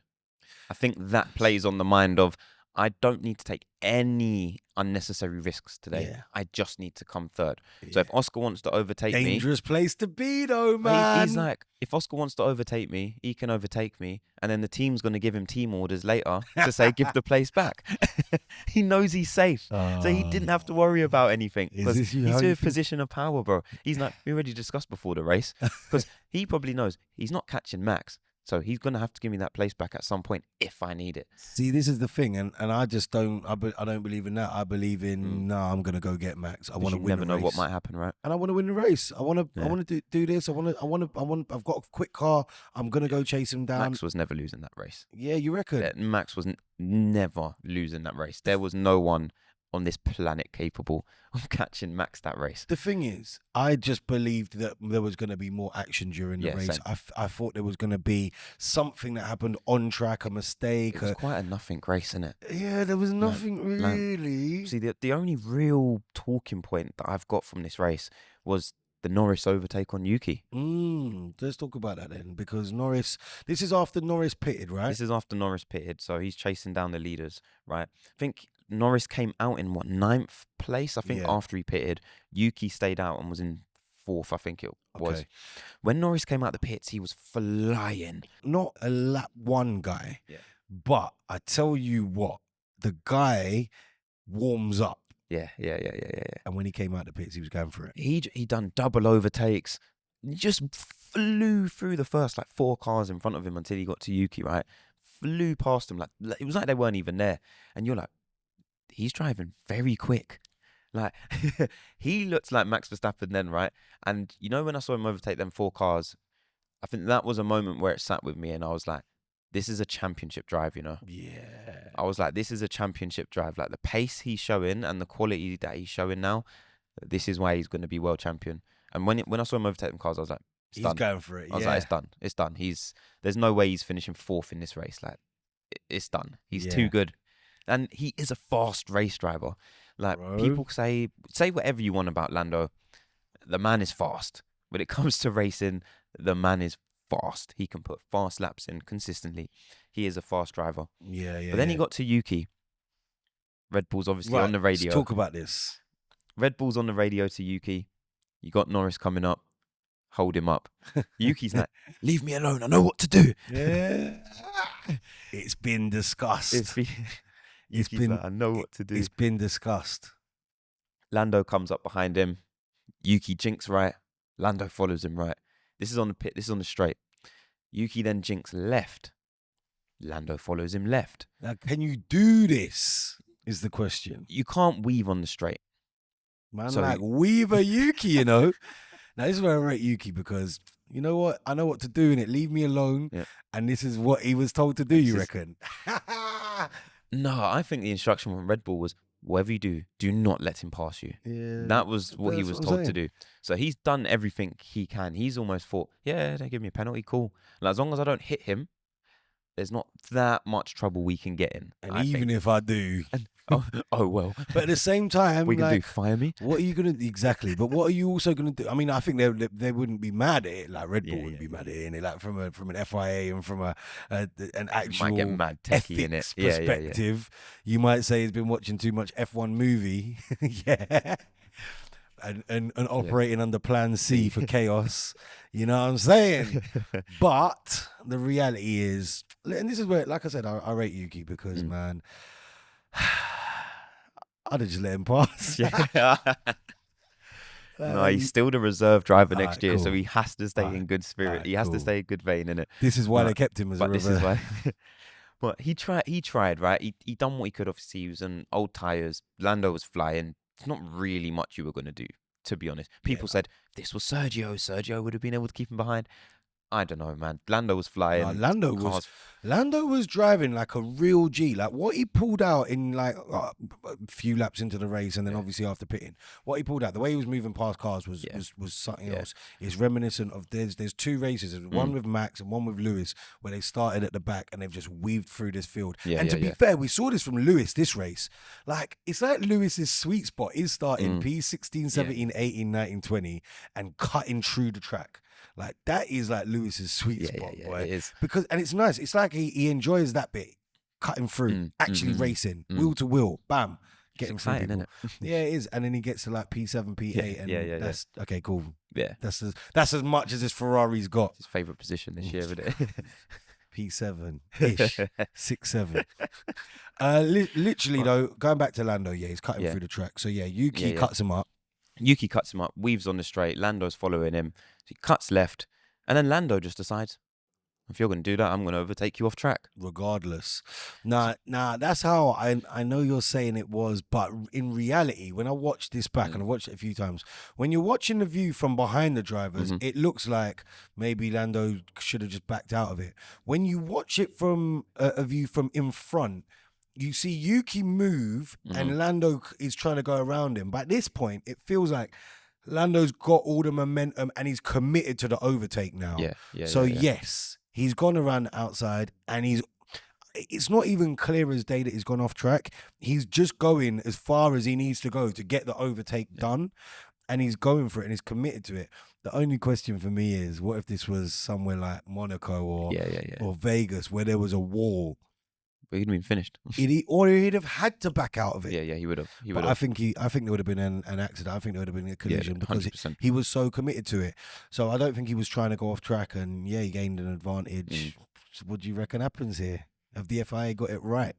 [SPEAKER 2] I think that plays on the mind of, I don't need to take any unnecessary risks today.
[SPEAKER 1] Yeah.
[SPEAKER 2] I just need to come third. So if Oscar wants to overtake me...
[SPEAKER 1] Dangerous place to be, though, man.
[SPEAKER 2] He's like, if Oscar wants to overtake me, he can overtake me. And then the team's going to give him team orders later to say, give the place back. He knows he's safe. So he didn't have to worry about anything. Because he's in a position of power, bro. He's like, we already discussed before the race. Because he probably knows he's not catching Max. So he's going to have to give me that place back at some point if I need it.
[SPEAKER 1] See, this is the thing, and I just don't. I don't believe in that. I believe in no. I'm going to go get Max. I want to win the race. You never
[SPEAKER 2] know what might happen, right?
[SPEAKER 1] And I want to win the race. I want to do this. I've got a quick car. I'm going to go chase him down.
[SPEAKER 2] Max was never losing that race.
[SPEAKER 1] Yeah, you reckon?
[SPEAKER 2] Max was never losing that race. There was no one on this planet capable of catching Max that race.
[SPEAKER 1] The thing is, I just believed that there was going to be more action during the race. I thought there was going to be something that happened on track, a mistake.
[SPEAKER 2] It was quite a nothing race, isn't it?
[SPEAKER 1] Yeah, there was nothing really.
[SPEAKER 2] See, the only real talking point that I've got from this race was the Norris overtake on Yuki.
[SPEAKER 1] Let's talk about that then, because Norris, this is after Norris pitted, right?
[SPEAKER 2] This is after Norris pitted, so he's chasing down the leaders, right? I think Norris came out in 9th place, I think, after he pitted. Yuki stayed out and was in 4th, I think it was.
[SPEAKER 1] Okay.
[SPEAKER 2] When Norris came out the pits, he was flying.
[SPEAKER 1] Not a lap 1 guy, but I tell you what, the guy warms up.
[SPEAKER 2] Yeah.
[SPEAKER 1] And when he came out the pits, he was going for it.
[SPEAKER 2] He done double overtakes. He just flew through the first 4 cars in front of him until he got to Yuki, right? Flew past them. It was like they weren't even there. And you're like, he's driving very quick. Like, he looks like Max Verstappen then, right? And you know, when I saw him overtake them 4 cars, I think that was a moment where it sat with me and I was like, this is a championship drive, you know?
[SPEAKER 1] Yeah.
[SPEAKER 2] I was like, this is a championship drive. Like, the pace he's showing and the quality that he's showing now, this is why he's going to be world champion. And when I saw him overtake them cars, I was like,
[SPEAKER 1] he's going for it.
[SPEAKER 2] I was like, it's done. It's done. There's no way he's finishing 4th in this race. Like, it's done. He's too good. And he is a fast race driver. Like, people say whatever you want about Lando. The man is fast. When it comes to racing, the man is fast. He can put fast laps in consistently. He is a fast driver.
[SPEAKER 1] Yeah.
[SPEAKER 2] But then he got to Yuki. Red Bull's obviously on the radio.
[SPEAKER 1] Let's talk about this.
[SPEAKER 2] Red Bull's on the radio to Yuki. You got Norris coming up. Hold him up. Yuki's like, leave me alone. I know what to do.
[SPEAKER 1] Yeah. It's been discussed.
[SPEAKER 2] It's been like, I know what to do.
[SPEAKER 1] It's been discussed.
[SPEAKER 2] Lando comes up behind him. Yuki jinks right. Lando follows him right. This is on the pit. This is on the straight. Yuki then jinks left. Lando follows him left.
[SPEAKER 1] Now, can you do this? Is the question.
[SPEAKER 2] You can't weave on the straight.
[SPEAKER 1] Man, so, like Weaver Yuki, you know. Now, this is where I rate Yuki because, you know what? I know what to do in it. Leave me alone. Yeah. And this is what he was told to do, you reckon?
[SPEAKER 2] No, I think the instruction from Red Bull was, whatever you do not let him pass you.
[SPEAKER 1] Yeah,
[SPEAKER 2] that was what he was told to do. So he's done everything he can. He's almost thought, yeah, they give me a penalty, cool. Like, as long as I don't hit him, there's not that much trouble we can get in.
[SPEAKER 1] And even if I do...
[SPEAKER 2] Oh well.
[SPEAKER 1] But at the same time,
[SPEAKER 2] we can fire me.
[SPEAKER 1] What are you gonna exactly? But what are you also gonna do? I mean, I think they wouldn't be mad at it. Like Red Bull wouldn't be mad at it. Like from an FIA and from an actual
[SPEAKER 2] might get mad techie in it.
[SPEAKER 1] Perspective, you might say he's been watching too much F1 movie. Yeah. And operating under Plan C for chaos. You know what I'm saying? But the reality is, and this is where, like I said, I rate Yuki because man. I'd have just let him pass.
[SPEAKER 2] No, he's still the reserve driver next year, so he has to stay in good spirit. He has to stay in good vein, innit?
[SPEAKER 1] This is why they kept him as a reserve. This is why.
[SPEAKER 2] But he tried, right? He done what he could. Obviously, he was on old tyres. Lando was flying. It's not really much you were going to do, to be honest. People said, if this was Sergio would have been able to keep him behind. I don't know, man. Lando was flying.
[SPEAKER 1] Lando was driving like a real G. Like what he pulled out in like a few laps into the race, and then obviously after pitting, what he pulled out, the way he was moving past cars was something else. It's reminiscent of there's two races, one with Max and one with Lewis, where they started at the back and they've just weaved through this field. And to be fair, we saw this from Lewis this race. Like it's like Lewis's sweet spot is starting P16, 17, 18, 19, 20, and cutting through the track. Like that is like Lewis's sweet spot, boy. It is. Because and it's nice. It's like he enjoys that bit, cutting through, actually racing, wheel to wheel, bam, getting through people. Isn't it? Yeah, it is. And then he gets to like P7, P8, and that's okay, cool. Yeah, that's as much as his Ferrari's got.
[SPEAKER 2] It's his favorite position this year, isn't it?
[SPEAKER 1] P7 ish, 6-7. Literally though, going back to Lando, he's cutting through the track. So Yuki cuts him up.
[SPEAKER 2] Yuki cuts him up, weaves on the straight. Lando's following him. So he cuts left. And then Lando just decides, if you're going to do that, I'm going to overtake you off track.
[SPEAKER 1] Regardless. Nah, that's how I know you're saying it was. But in reality, when I watched this back, and I've watched it a few times, when you're watching the view from behind the drivers, it looks like maybe Lando should have just backed out of it. When you watch it from a view from in front, you see Yuki move and Lando is trying to go around him. But at this point, it feels like Lando's got all the momentum and he's committed to the overtake now. Yes, he's gone around the outside and it's not even clear as day that he's gone off track. He's just going as far as he needs to go to get the overtake done. And he's going for it and he's committed to it. The only question for me is, what if this was somewhere like Monaco or Vegas where there was a wall?
[SPEAKER 2] But he'd been finished.
[SPEAKER 1] He'd have had to back out of it.
[SPEAKER 2] Yeah, he would have.
[SPEAKER 1] I think there would have been an accident. I think there would have been a collision because he was so committed to it. So I don't think he was trying to go off track, and he gained an advantage. So what do you reckon happens here? Have the FIA got it right?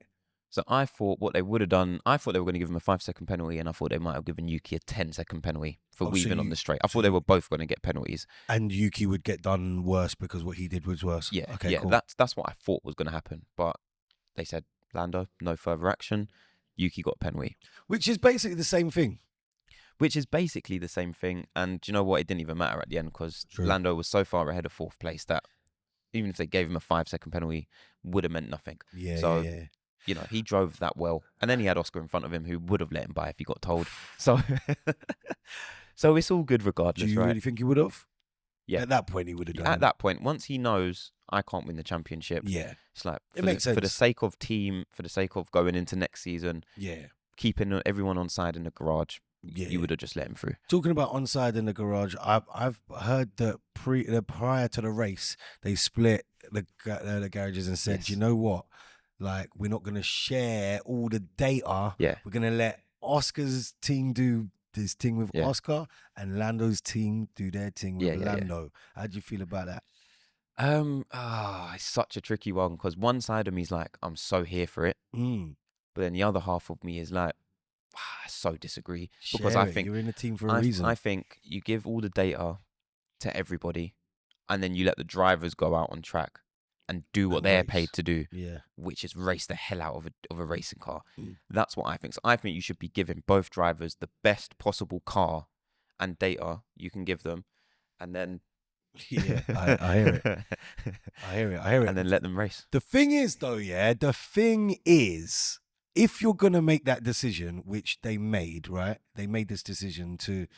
[SPEAKER 2] So I thought what they would have done, I thought they were going to give him a 5-second penalty, and I thought they might have given Yuki a 10-second penalty for weaving on the straight. I thought they were both going to get penalties.
[SPEAKER 1] And Yuki would get done worse because what he did was worse.
[SPEAKER 2] Yeah,
[SPEAKER 1] okay, cool.
[SPEAKER 2] That's what I thought was going to happen. But they said, Lando, no further action. Yuki got a penalty.
[SPEAKER 1] Which is basically the same thing.
[SPEAKER 2] And do you know what? It didn't even matter at the end because Lando was so far ahead of fourth place that even if they gave him a 5-second penalty, would have meant nothing. You know, he drove that well. And then he had Oscar in front of him who would have let him by if he got told. So so it's all good regardless,
[SPEAKER 1] Do you really think he would have?
[SPEAKER 2] Yeah.
[SPEAKER 1] At that point, he would have done it.
[SPEAKER 2] At that point, once he knows I can't win the championship, it's like,
[SPEAKER 1] it makes sense.
[SPEAKER 2] For the sake of team, for the sake of going into next season, keeping everyone on side in the garage, you would have just let him through.
[SPEAKER 1] Talking about on side in the garage, I've heard that prior to the race, they split the garages and said, you know what? Like, we're not going to share all the data.
[SPEAKER 2] Yeah.
[SPEAKER 1] We're going to let Oscar's team do this thing with Oscar and Lando's team do their thing with Lando. How do you feel about that?
[SPEAKER 2] It's such a tricky one because one side of me is like, I'm so here for it. But then the other half of me is like, it's so disagree because I think
[SPEAKER 1] you're in a team for a reason.
[SPEAKER 2] I think you give all the data to everybody, and then you let the drivers go out on track and do what they're paid to do, which is race the hell out of a racing car. That's what I think. So I think you should be giving both drivers the best possible car and data you can give them, and then
[SPEAKER 1] I hear it. I hear it.
[SPEAKER 2] And then let them race.
[SPEAKER 1] The thing is, though, if you're gonna make that decision, which they made, right? They made this decision to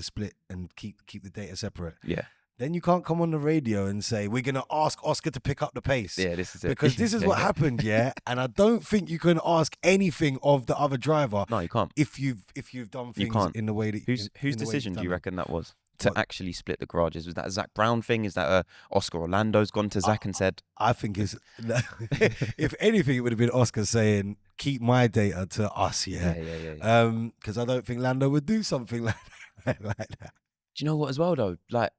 [SPEAKER 1] split and keep the data separate.
[SPEAKER 2] Yeah.
[SPEAKER 1] Then you can't come on the radio and say, we're going to ask Oscar to pick up the pace.
[SPEAKER 2] Yeah, this is it.
[SPEAKER 1] Because this is what happened, And I don't think you can ask anything of the other driver.
[SPEAKER 2] No, you can't.
[SPEAKER 1] If you've done things in the way that...
[SPEAKER 2] Whose decision do you reckon that was? To actually split the garages? Was that a Zach Brown thing? Is that a Oscar Orlando's gone to Zach and said...
[SPEAKER 1] I think it's... if anything, it would have been Oscar saying, keep my data to us, Because I don't think Lando would do something like that.
[SPEAKER 2] Do you know what as well, though? Like,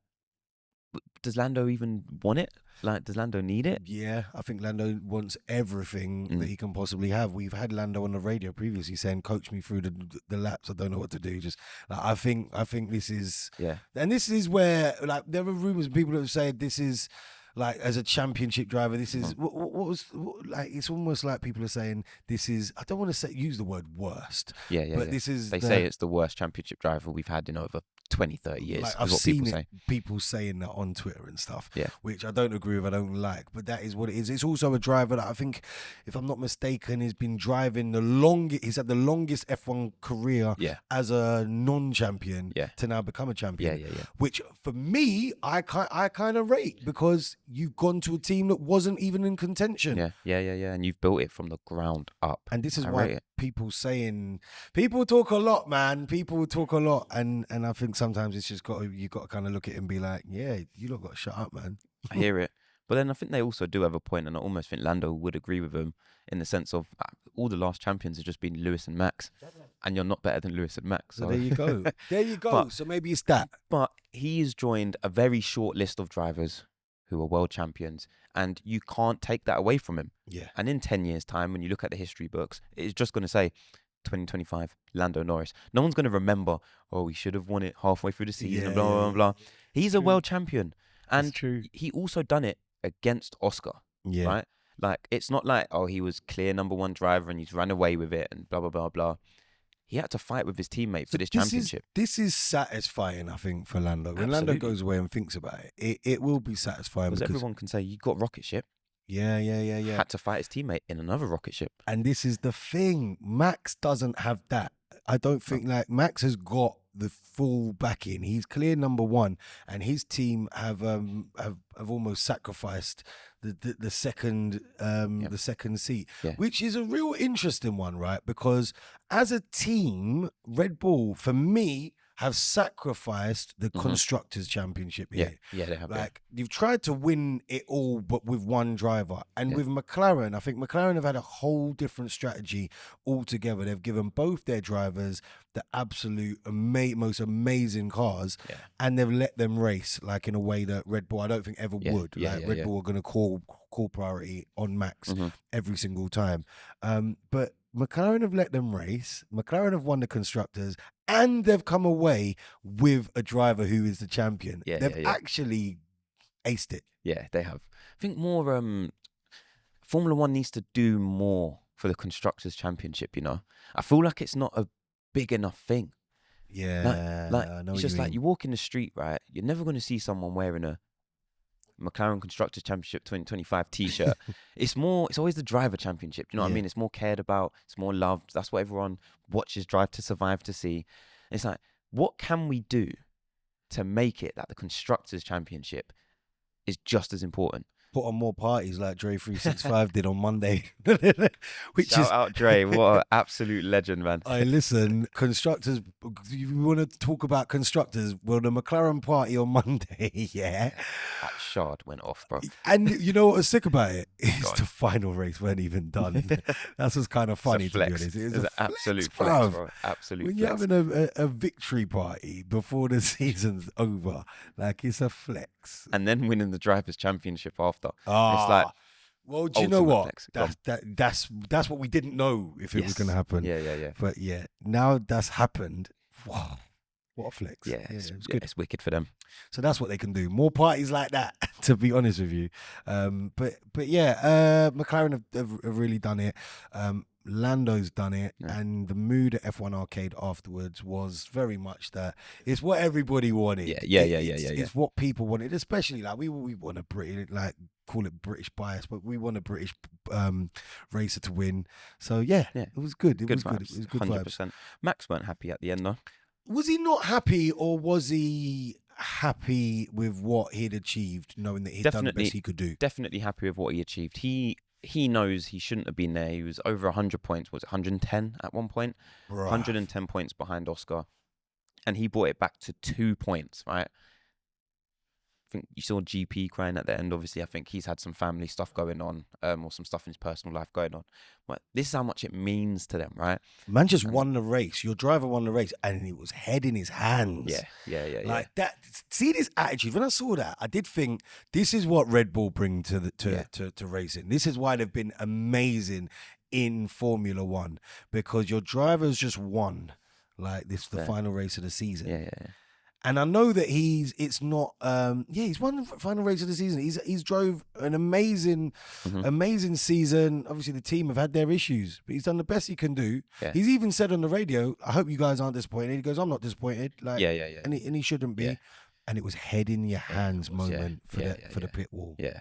[SPEAKER 2] does Lando even want it? Like, does Lando need it?
[SPEAKER 1] Yeah, I think Lando wants everything that he can possibly have. We've had Lando on the radio previously saying, "Coach me through the laps. I don't know what to do." Just like, I think this is and this is where like there are rumors and people that have said this is like as a championship driver. This is like it's almost like people are saying this is. I don't want to use the word worst. But this is.
[SPEAKER 2] They say it's the worst championship driver we've had in over 20, 30 years.
[SPEAKER 1] Like, I've seen people saying that on Twitter and stuff, which I don't agree with, I don't like, but that is what it is. It's also a driver that I think, if I'm not mistaken, has been driving the longest, he's had the longest F1 career as a non-champion to now become a champion, which for me, I kind of rate, because you've gone to a team that wasn't even in contention.
[SPEAKER 2] And you've built it from the ground up.
[SPEAKER 1] And this is why people talk a lot, man. People talk a lot, and I think sometimes it's just you got to kind of look at it and be like, you lot got to shut up, man.
[SPEAKER 2] I hear it. But then I think they also do have a point, and I almost think Lando would agree with them in the sense of all the last champions have just been Lewis and Max, and you're not better than Lewis and Max.
[SPEAKER 1] So there you go. There you go. So maybe it's that.
[SPEAKER 2] But he has joined a very short list of drivers who are world champions, and you can't take that away from him.
[SPEAKER 1] Yeah.
[SPEAKER 2] And in 10 years' time, when you look at the history books, it's just going to say 2025, Lando Norris. No one's going to remember, we should have won it halfway through the season, and blah, blah, blah. He's a world champion. And he also done it against Oscar, right? Like, it's not like, he was clear number one driver and he's ran away with it and blah, blah, blah, blah. He had to fight with his teammate for this championship.
[SPEAKER 1] This is satisfying, I think, for Lando. When Lando goes away and thinks about it, it will be satisfying.
[SPEAKER 2] Because everyone can say, you got rocket ship.
[SPEAKER 1] Yeah.
[SPEAKER 2] Had to fight his teammate in another rocket ship.
[SPEAKER 1] And this is the thing. Max doesn't have that. I don't think Max has got the full backing. He's clear number one, and his team have almost sacrificed the second the second seat, which is a real interesting one, right? Because as a team, Red Bull, for me, have sacrificed the Constructors' Championship here.
[SPEAKER 2] Yeah, they have.
[SPEAKER 1] Like, you've tried to win it all, but with one driver. And with McLaren, I think McLaren have had a whole different strategy altogether. They've given both their drivers the absolute most amazing cars, and they've let them race like in a way that Red Bull, I don't think ever would. Red Bull are going to call priority on Max every single time. But McLaren have let them race. McLaren have won the Constructors, and they've come away with a driver who is the champion. They've actually aced it.
[SPEAKER 2] Yeah, they have. I think more Formula One needs to do more for the Constructors' Championship, you know? I feel like it's not a big enough thing.
[SPEAKER 1] Yeah.
[SPEAKER 2] Like it's just like you walk in the street, right? You're never going to see someone wearing a McLaren Constructors Championship 2025 t-shirt. It's always the driver championship. Do you know what I mean? It's more cared about. It's more loved. That's what everyone watches Drive to Survive to see. It's like, what can we do to make it that the Constructors Championship is just as important?
[SPEAKER 1] Put on more parties like Dre 365 did on Monday.
[SPEAKER 2] Shout out Dre, what an absolute legend, man.
[SPEAKER 1] Listen, Constructors, you want to talk about Constructors? Well, the McLaren party on Monday,
[SPEAKER 2] That shard went off, bro.
[SPEAKER 1] And you know what was sick about it? It's the final race weren't even done. That's what's kind of funny, to be honest.
[SPEAKER 2] It's an absolute flex, bro. Absolute
[SPEAKER 1] when
[SPEAKER 2] flex.
[SPEAKER 1] you're having a victory party before the season's over, like, it's a flex.
[SPEAKER 2] And then winning the Drivers' Championship after. It's like,
[SPEAKER 1] Well, do you know
[SPEAKER 2] Ultimate
[SPEAKER 1] what?
[SPEAKER 2] flex.
[SPEAKER 1] That's what we didn't know if it was going to happen.
[SPEAKER 2] Yeah.
[SPEAKER 1] But yeah, now that's happened. Wow, what a flex!
[SPEAKER 2] Yeah,
[SPEAKER 1] it's
[SPEAKER 2] yeah,
[SPEAKER 1] good.
[SPEAKER 2] it's wicked for them.
[SPEAKER 1] So that's what they can do. More parties like that, to be honest with you. But yeah, McLaren have really done it. Lando's done it, and the mood at F1 Arcade afterwards was very much that it's what everybody wanted.
[SPEAKER 2] Yeah.
[SPEAKER 1] It's what people wanted, especially like we want a British, like call it British bias, but we want a British racer to win. So yeah, it was good. It was good. It was good
[SPEAKER 2] 100%.
[SPEAKER 1] vibes.
[SPEAKER 2] Max weren't happy at the end though.
[SPEAKER 1] Was he not happy, or was he happy with what he'd achieved, knowing that he'd done the best he could do?
[SPEAKER 2] Definitely happy with what he achieved. He knows he shouldn't have been there. He was over 100 points. Was it 110 at one point?
[SPEAKER 1] Bruh.
[SPEAKER 2] 110 points behind Oscar. And he brought it back to 2 points, right? I think you saw GP crying at the end. Obviously, I think he's had some family stuff going on, or some stuff in his personal life going on. But this is how much it means to them, right?
[SPEAKER 1] Man just won the race. Your driver won the race, and it was head in his hands.
[SPEAKER 2] Yeah.
[SPEAKER 1] Like that. See this attitude. When I saw that, I did think this is what Red Bull bring to racing. This is why they've been amazing in Formula One, because your driver's just won. Like this, the final race of the season.
[SPEAKER 2] Yeah.
[SPEAKER 1] And I know that he's won the final race of the season. He's drove an amazing season. Obviously, the team have had their issues, but he's done the best he can do. Yeah. He's even said on the radio, "I hope you guys aren't disappointed." He goes, "I'm not disappointed." Like, and he shouldn't be. Yeah. And it was head in your hands moment for the pit wall.
[SPEAKER 2] Yeah.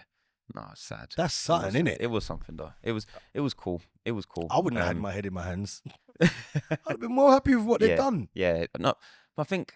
[SPEAKER 2] No, it's sad.
[SPEAKER 1] That's something, isn't it?
[SPEAKER 2] It was something though. It was cool. It was cool.
[SPEAKER 1] I wouldn't have had my head in my hands. I'd have been more happy with what they've done.
[SPEAKER 2] Yeah. No, I think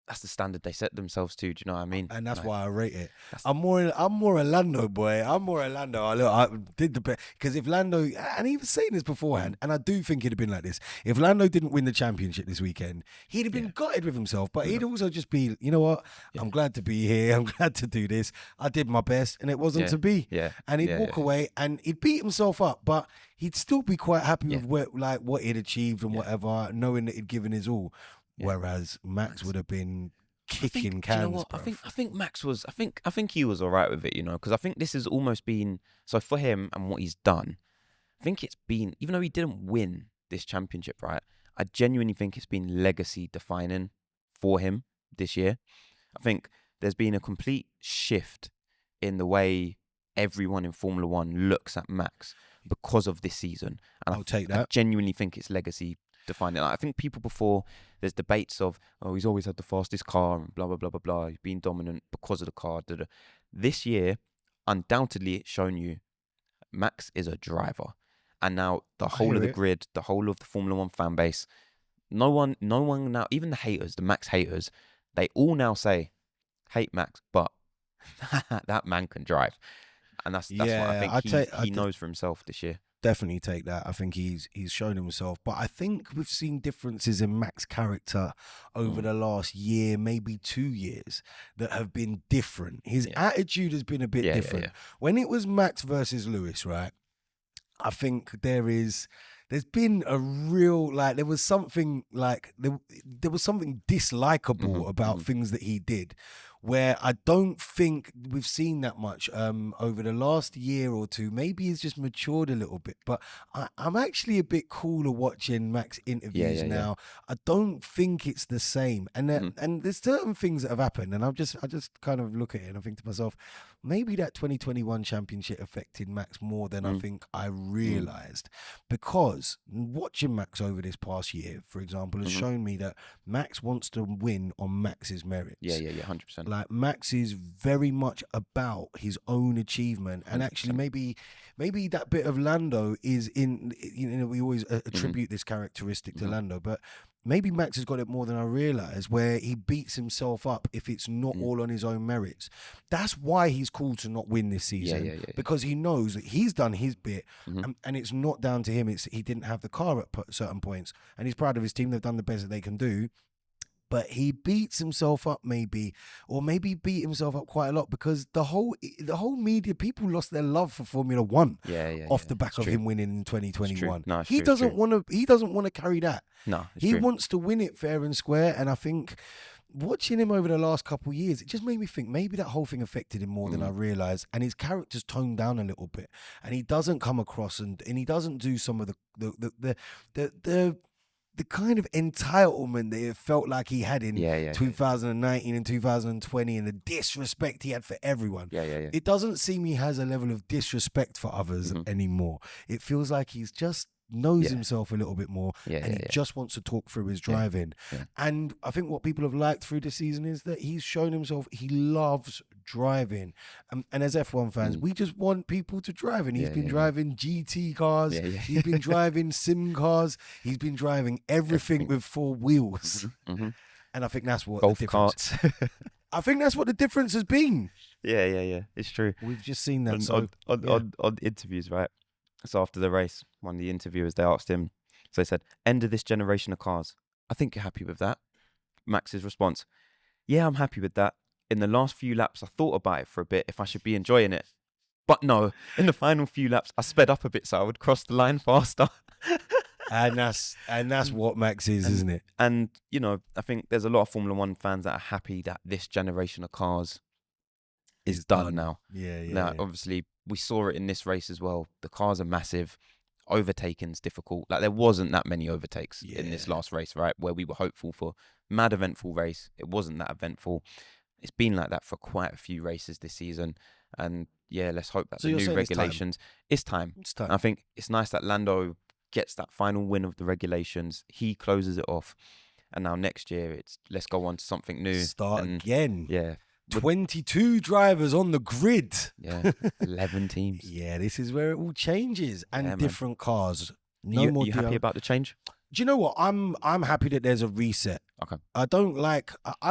[SPEAKER 2] that's the standard they set themselves to. Do you know what I mean?
[SPEAKER 1] And that's why I rate it. I'm more a Lando boy. I'm more a Lando. I did the best because if Lando, and he was saying this beforehand, and I do think it'd have been like this. If Lando didn't win the championship this weekend, he'd have been gutted with himself. But he'd also just be, you know what? I'm glad to be here. I'm glad to do this. I did my best, and it wasn't to be.
[SPEAKER 2] Yeah.
[SPEAKER 1] And he'd walk away, and he'd beat himself up, but he'd still be quite happy with what he'd achieved and whatever, knowing that he'd given his all. Whereas Max would have been kicking cans.
[SPEAKER 2] You know what? I think Max was. I think he was all right with it. You know, because I think this has almost been so for him and what he's done. I think it's been, even though he didn't win this championship, right? I genuinely think it's been legacy defining for him this year. I think there's been a complete shift in the way everyone in Formula One looks at Max because of this season. And
[SPEAKER 1] I'll take that.
[SPEAKER 2] I genuinely think it's legacy defining. Like, I think people before, there's debates of, oh, he's always had the fastest car and blah, blah, blah, blah, blah. He's been dominant because of the car. Da, da. This year, undoubtedly, it's shown you Max is a driver. And now the whole of the grid, the whole of the Formula One fan base, no one now, even the haters, the Max haters, they all now say, hate Max, but that man can drive. And that's what I think he knows for himself this year.
[SPEAKER 1] Definitely take that. I think he's shown himself. But I think we've seen differences in Max's character over the last year, maybe 2 years, that have been different. His attitude has been a bit different. Yeah. When it was Max versus Lewis, right? I think there's been a real, like, there was something dislikable about things that he did, where I don't think we've seen that much over the last year or two. Maybe he's just matured a little bit, but I'm actually a bit cooler watching Max interviews now. I don't think it's the same, and and there's certain things that have happened, and I just kind of look at it and I think to myself, maybe that 2021 championship affected Max more than I think I realised, because watching Max over this past year, for example, has shown me that Max wants to win on Max's merits.
[SPEAKER 2] Yeah, 100%.
[SPEAKER 1] Like, Max is very much about his own achievement, and actually maybe that bit of Lando is in, you know, we always attribute this characteristic to Lando, but maybe Max has got it more than I realise, where he beats himself up if it's not all on his own merits. That's why he's cool to not win this season, because he knows that he's done his bit, and it's not down to him. He didn't have the car at certain points, and he's proud of his team. They've done the best that they can do. But he beats himself up maybe beat himself up quite a lot, because the whole media, people lost their love for Formula One off the back of him winning in 2021.
[SPEAKER 2] No,
[SPEAKER 1] he doesn't want to carry that.
[SPEAKER 2] No,
[SPEAKER 1] he wants to win it fair and square, and I think watching him over the last couple of years, it just made me think maybe that whole thing affected him more than I realised. And his character's toned down a little bit, and he doesn't come across and he doesn't do some of the kind of entitlement that it felt like he had in 2019 and 2020, and the disrespect he had for everyone. It doesn't seem he has a level of disrespect for others anymore. It feels like he's just knows himself a little bit more, and he just wants to talk through his driving. And I think what people have liked through the season is that he's shown himself he loves driving. And as F1 fans, we just want people to drive. And he's been driving GT cars, he's been driving sim cars, he's been driving everything with 4 wheels. And I think that's what
[SPEAKER 2] golf
[SPEAKER 1] the difference. I think that's what the difference has been.
[SPEAKER 2] Yeah. It's true.
[SPEAKER 1] We've just seen that.
[SPEAKER 2] On interviews, right? So after the race, one of the interviewers, they asked him, so they said, end of this generation of cars. I think you're happy with that. Max's response, yeah, I'm happy with that. In the last few laps, I thought about it for a bit if I should be enjoying it. But no, in the final few laps, I sped up a bit so I would cross the line faster.
[SPEAKER 1] and that's what Max is, isn't it?
[SPEAKER 2] And, you know, I think there's a lot of Formula One fans that are happy that this generation of cars is done now. Now, obviously, we saw it in this race as well. The cars are massive. Overtaking's difficult. Like, there wasn't that many overtakes in this last race, right? Where we were hopeful for mad eventful race. It wasn't that eventful. It's been like that for quite a few races this season. And yeah, let's hope that the new regulations. It's time. I think it's nice that Lando gets that final win of the regulations. He closes it off. And now next year, let's go on to something new.
[SPEAKER 1] Start again.
[SPEAKER 2] Yeah.
[SPEAKER 1] 22 drivers on the grid.
[SPEAKER 2] 11 teams.
[SPEAKER 1] This is where it all changes, and different cars.
[SPEAKER 2] You happy about the change?
[SPEAKER 1] Do you know what? I'm happy that there's a reset.
[SPEAKER 2] Okay.
[SPEAKER 1] I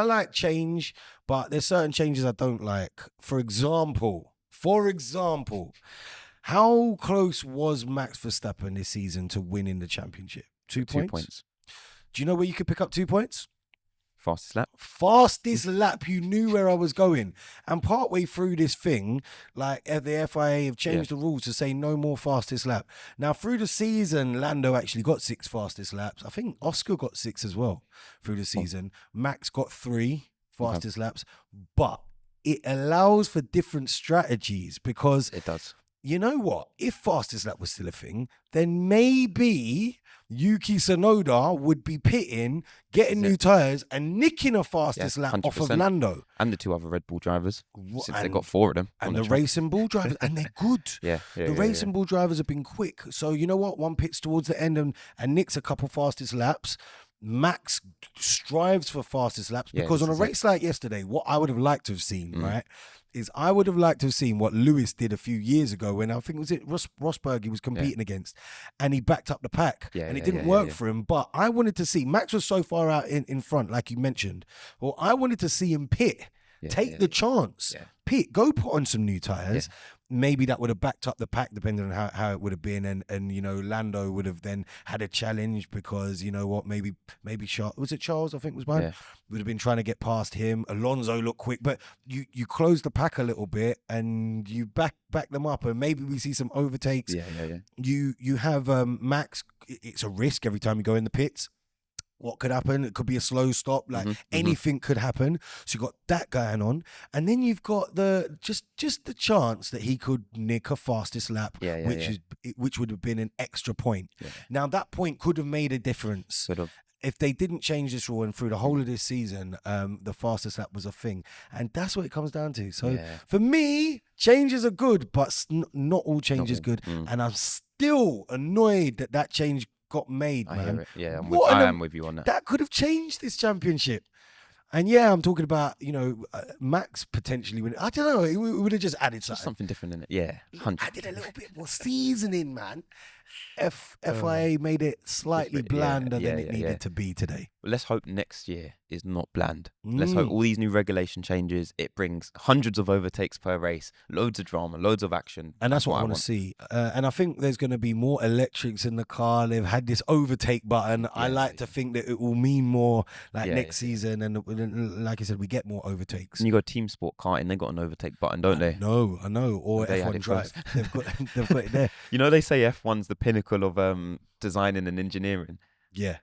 [SPEAKER 1] like change, but there's certain changes I don't like. For example, how close was Max Verstappen this season to winning the championship? 2 points? 2 points. Do you know where you could pick up 2 points? Fastest lap. You knew where I was going. And partway through this thing, like the FIA have changed the rules to say no more fastest lap. Now, through the season, Lando actually got 6 fastest laps. I think Oscar got 6 as well through the season. Max got 3 fastest laps. But it allows for different strategies, because
[SPEAKER 2] it does.
[SPEAKER 1] You know what? If fastest lap was still a thing, then maybe Yuki Tsunoda would be pitting, getting new tyres, and nicking a fastest lap 100%. Off of Lando.
[SPEAKER 2] And the 2 other Red Bull drivers, since they got 4 of them.
[SPEAKER 1] And the Racing Bull drivers, and they're good. The Racing Bull drivers have been quick. So you know what? One pits towards the end and nicks a couple fastest laps. Max strives for fastest laps, because on a race like yesterday, what I would have liked to have seen, right, is I would have liked to have seen what Lewis did a few years ago when I think Rosberg he was competing against, and he backed up the pack, and it didn't work for him. But I wanted to see, Max was so far out in front, like you mentioned. Well, I wanted to see him pit, take the chance, pit, go put on some new tyres. Maybe that would have backed up the pack, depending on how it would have been, and you know, Lando would have then had a challenge, because you know what, maybe Charles, I think was mine, would have been trying to get past him. Alonso looked quick, but you close the pack a little bit and you back them up, and maybe we see some overtakes. You have Max. It's a risk every time you go in the pits. What could happen? It could be a slow stop. Like anything could happen. So you've got that going on, and then you've got the just the chance that he could nick a fastest lap, which would have been an extra point. Now that point could have made a difference. If they didn't change this rule, and through the whole of this season, the fastest lap was a thing, and that's what it comes down to. So for me, changes are good, but not all change is good, and I'm still annoyed that change got made, man.
[SPEAKER 2] I hear it. Yeah, I am with you on that.
[SPEAKER 1] That could have changed this championship. And yeah, I'm talking about, you know, Max potentially winning. I don't know. It would have just added
[SPEAKER 2] something different in it. Yeah, 100%.
[SPEAKER 1] Added a little bit more seasoning, man. FIA made it slightly blander than it needed to be today.
[SPEAKER 2] Well, let's hope next year is not bland. Let's hope all these new regulation changes, it brings hundreds of overtakes per race, loads of drama, loads of action.
[SPEAKER 1] And that's what I want to see. And I think there's going to be more electrics in the car. They've had this overtake button. I like to think that it will mean more like next season. And like I said, we get more overtakes.
[SPEAKER 2] And you got Team Sport karting, they got an overtake button, don't they?
[SPEAKER 1] No, I know. Or F1 Drive. They've got it there.
[SPEAKER 2] You know, they say F1's the pinnacle of designing and engineering.
[SPEAKER 1] Yeah.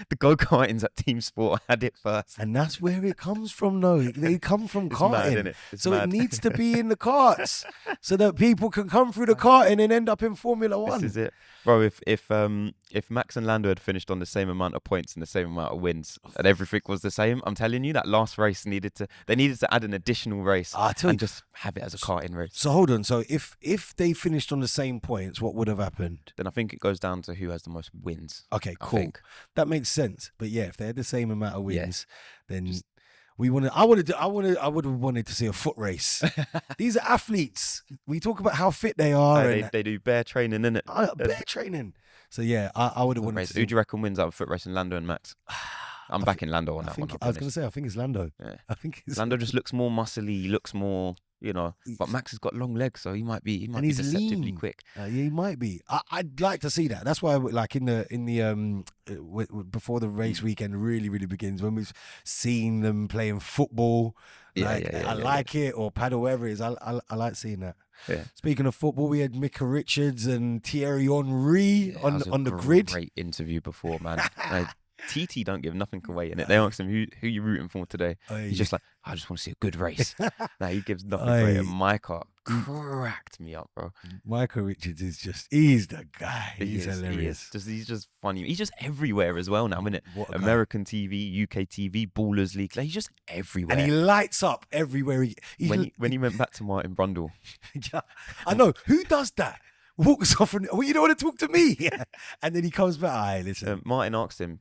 [SPEAKER 2] The go-kartings at Team Sport had it first.
[SPEAKER 1] And that's where it comes from, though. They come from
[SPEAKER 2] It's
[SPEAKER 1] karting.
[SPEAKER 2] mad, innit? It's
[SPEAKER 1] So
[SPEAKER 2] mad.
[SPEAKER 1] it needs to be in the karts so that people can come through the karting and end up in Formula One.
[SPEAKER 2] This is it. Bro, if Max and Lando had finished on the same amount of points and the same amount of wins and everything was the same, I'm telling you, that last race needed to add an additional race and just have it as a karting race.
[SPEAKER 1] So hold on. So if they finished on the same points, what would have happened?
[SPEAKER 2] Then I think it goes down to who has the most wins.
[SPEAKER 1] Okay,
[SPEAKER 2] I
[SPEAKER 1] cool.
[SPEAKER 2] think.
[SPEAKER 1] That makes sense. But yeah, if they had the same amount of wins, then
[SPEAKER 2] Just-
[SPEAKER 1] I would have wanted to see a foot race. These are athletes. We talk about how fit they are.
[SPEAKER 2] They do bare training, innit?
[SPEAKER 1] Bare training. So yeah, I would have wanted to see.
[SPEAKER 2] Who do you reckon wins out of foot racing, Lando and Max? I'm backing Lando on that one.
[SPEAKER 1] I was going to say, I think it's Lando.
[SPEAKER 2] Yeah.
[SPEAKER 1] I think it's
[SPEAKER 2] Lando just looks more muscly. He looks more, but Max has got long legs, so he might be deceptively
[SPEAKER 1] lean.
[SPEAKER 2] quick.
[SPEAKER 1] Yeah, he might be. I'd like to see that. That's why, like in the before the race weekend really begins, when we've seen them playing football, I like it, or paddle, whatever it is. I like seeing that.
[SPEAKER 2] Yeah.
[SPEAKER 1] Speaking of football, we had Mika Richards and Thierry Henry on the grid.
[SPEAKER 2] Great interview before, man. TT don't give nothing away in it. They asked him who you rooting for today. He's just like, I just want to see a good race. He gives nothing away. And Micah cracked me up, bro.
[SPEAKER 1] Micah Richards he's the guy. He's hilarious.
[SPEAKER 2] He's just funny. He's just everywhere as well now, isn't it? American TV, UK TV, Ballers League. Like, he's just everywhere.
[SPEAKER 1] And he lights up everywhere.
[SPEAKER 2] When he went back to Martin Brundle.
[SPEAKER 1] Yeah, I know. Who does that? Walks off and, you don't want to talk to me? Yeah. And then he comes back. Aye, listen.
[SPEAKER 2] Martin asked him,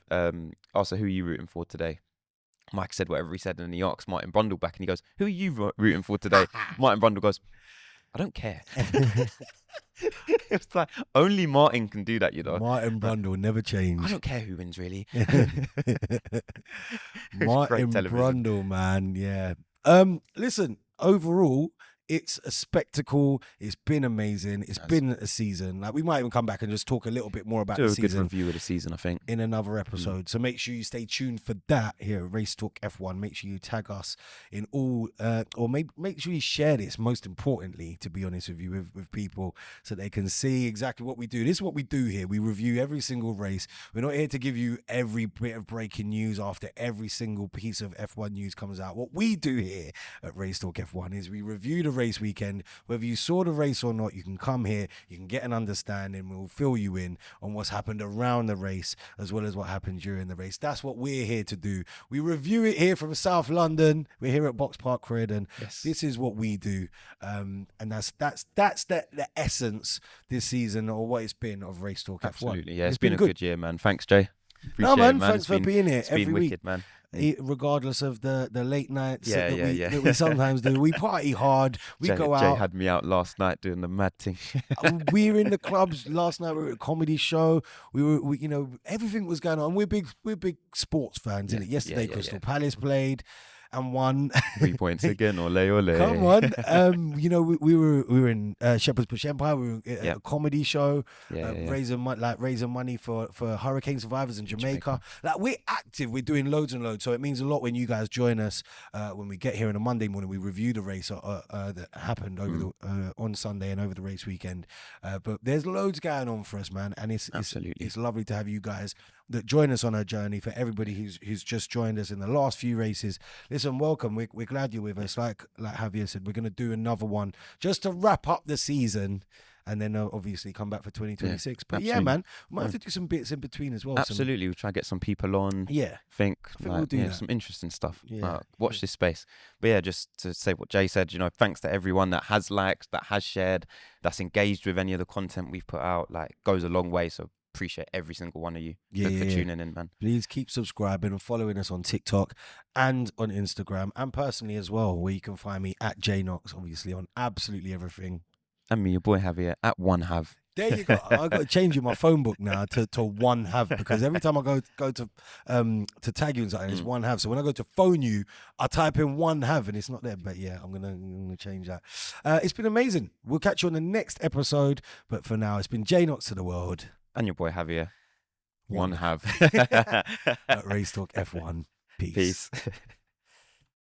[SPEAKER 2] also, who are you rooting for today? Mike said whatever he said, and he asked Martin Brundle back, and he goes, who are you rooting for today? Martin Brundle goes, I don't care. It's like, only Martin can do that,
[SPEAKER 1] Martin Brundle never changed.
[SPEAKER 2] I don't care who wins, really.
[SPEAKER 1] Martin Brundle, man, yeah. Listen, overall, it's a spectacle. It's been amazing. It's been a season. Like, we might even come back and just talk a little bit more about the season.
[SPEAKER 2] Do a good review of the season, I think,
[SPEAKER 1] in another episode. So make sure you stay tuned for that here at Race Talk F1. Make sure you tag us in all, or make sure you share this. Most importantly, to be honest with you, with people, so they can see exactly what we do. This is what we do here. We review every single race. We're not here to give you every bit of breaking news after every single piece of F1 news comes out. What we do here at Race Talk F1 is we review the race weekend. Whether you saw the race or not, you can come here, you can get an understanding. We'll fill you in on what's happened around the race as well as what happened during the race. That's what we're here to do. We review it here from South London. We're here at Box Park Croydon. This is what we do, and that's the essence this season, or what it's been, of Race Talk F1.
[SPEAKER 2] Absolutely, yeah. It's been a good year, man. Thanks, Jay.
[SPEAKER 1] No, man, thanks for being here every week.
[SPEAKER 2] Wicked, man.
[SPEAKER 1] Regardless of the late nights that we sometimes do. We party hard. We go out.
[SPEAKER 2] Jay had me out last night doing the mad thing.
[SPEAKER 1] We were in the clubs last night. We were at a comedy show. We everything was going on. We're big sports fans, innit? Yesterday, Crystal Palace played and won.
[SPEAKER 2] 3 points again, ole.
[SPEAKER 1] Come on. We were in Shepherd's Bush Empire. We were at a comedy show, raising money for hurricane survivors in Jamaica. Like, we're active. We're doing loads and loads. So it means a lot when you guys join us. When we get here on a Monday morning, we review the race that happened over on Sunday and over the race weekend. But there's loads going on for us, man. And it's lovely to have you guys that join us on our journey. For everybody who's just joined us in the last few races, listen, welcome. We're glad you're with us. Like Javier said, we're going to do another one just to wrap up the season, and then obviously come back for 2026. But
[SPEAKER 2] absolutely.
[SPEAKER 1] yeah, man, we might have to do some bits in between as well.
[SPEAKER 2] Absolutely, we'll try and get some people on.
[SPEAKER 1] Yeah,
[SPEAKER 2] I think
[SPEAKER 1] we'll do
[SPEAKER 2] some interesting stuff.
[SPEAKER 1] Yeah,
[SPEAKER 2] watch this space. But yeah, just to say what Jay said, thanks to everyone that has liked, that has shared, that's engaged with any of the content we've put out. Like, goes a long way. So appreciate every single one of you for tuning in, man.
[SPEAKER 1] Please keep subscribing and following us on TikTok and on Instagram, and personally as well, where you can find me at Knox, obviously, on absolutely everything.
[SPEAKER 2] And me, your boy Javier, at One Have.
[SPEAKER 1] There you go. I've got to change in my phone book now to One Have, because every time I go to tag you and something, it's One Have. So when I go to phone you, I type in One Have and it's not there. But yeah, I'm gonna change that. It's been amazing. We'll catch you on the next episode. But for now, it's been Knox to the world.
[SPEAKER 2] And your boy Javier. One Have.
[SPEAKER 1] At Race Talk F1. Peace.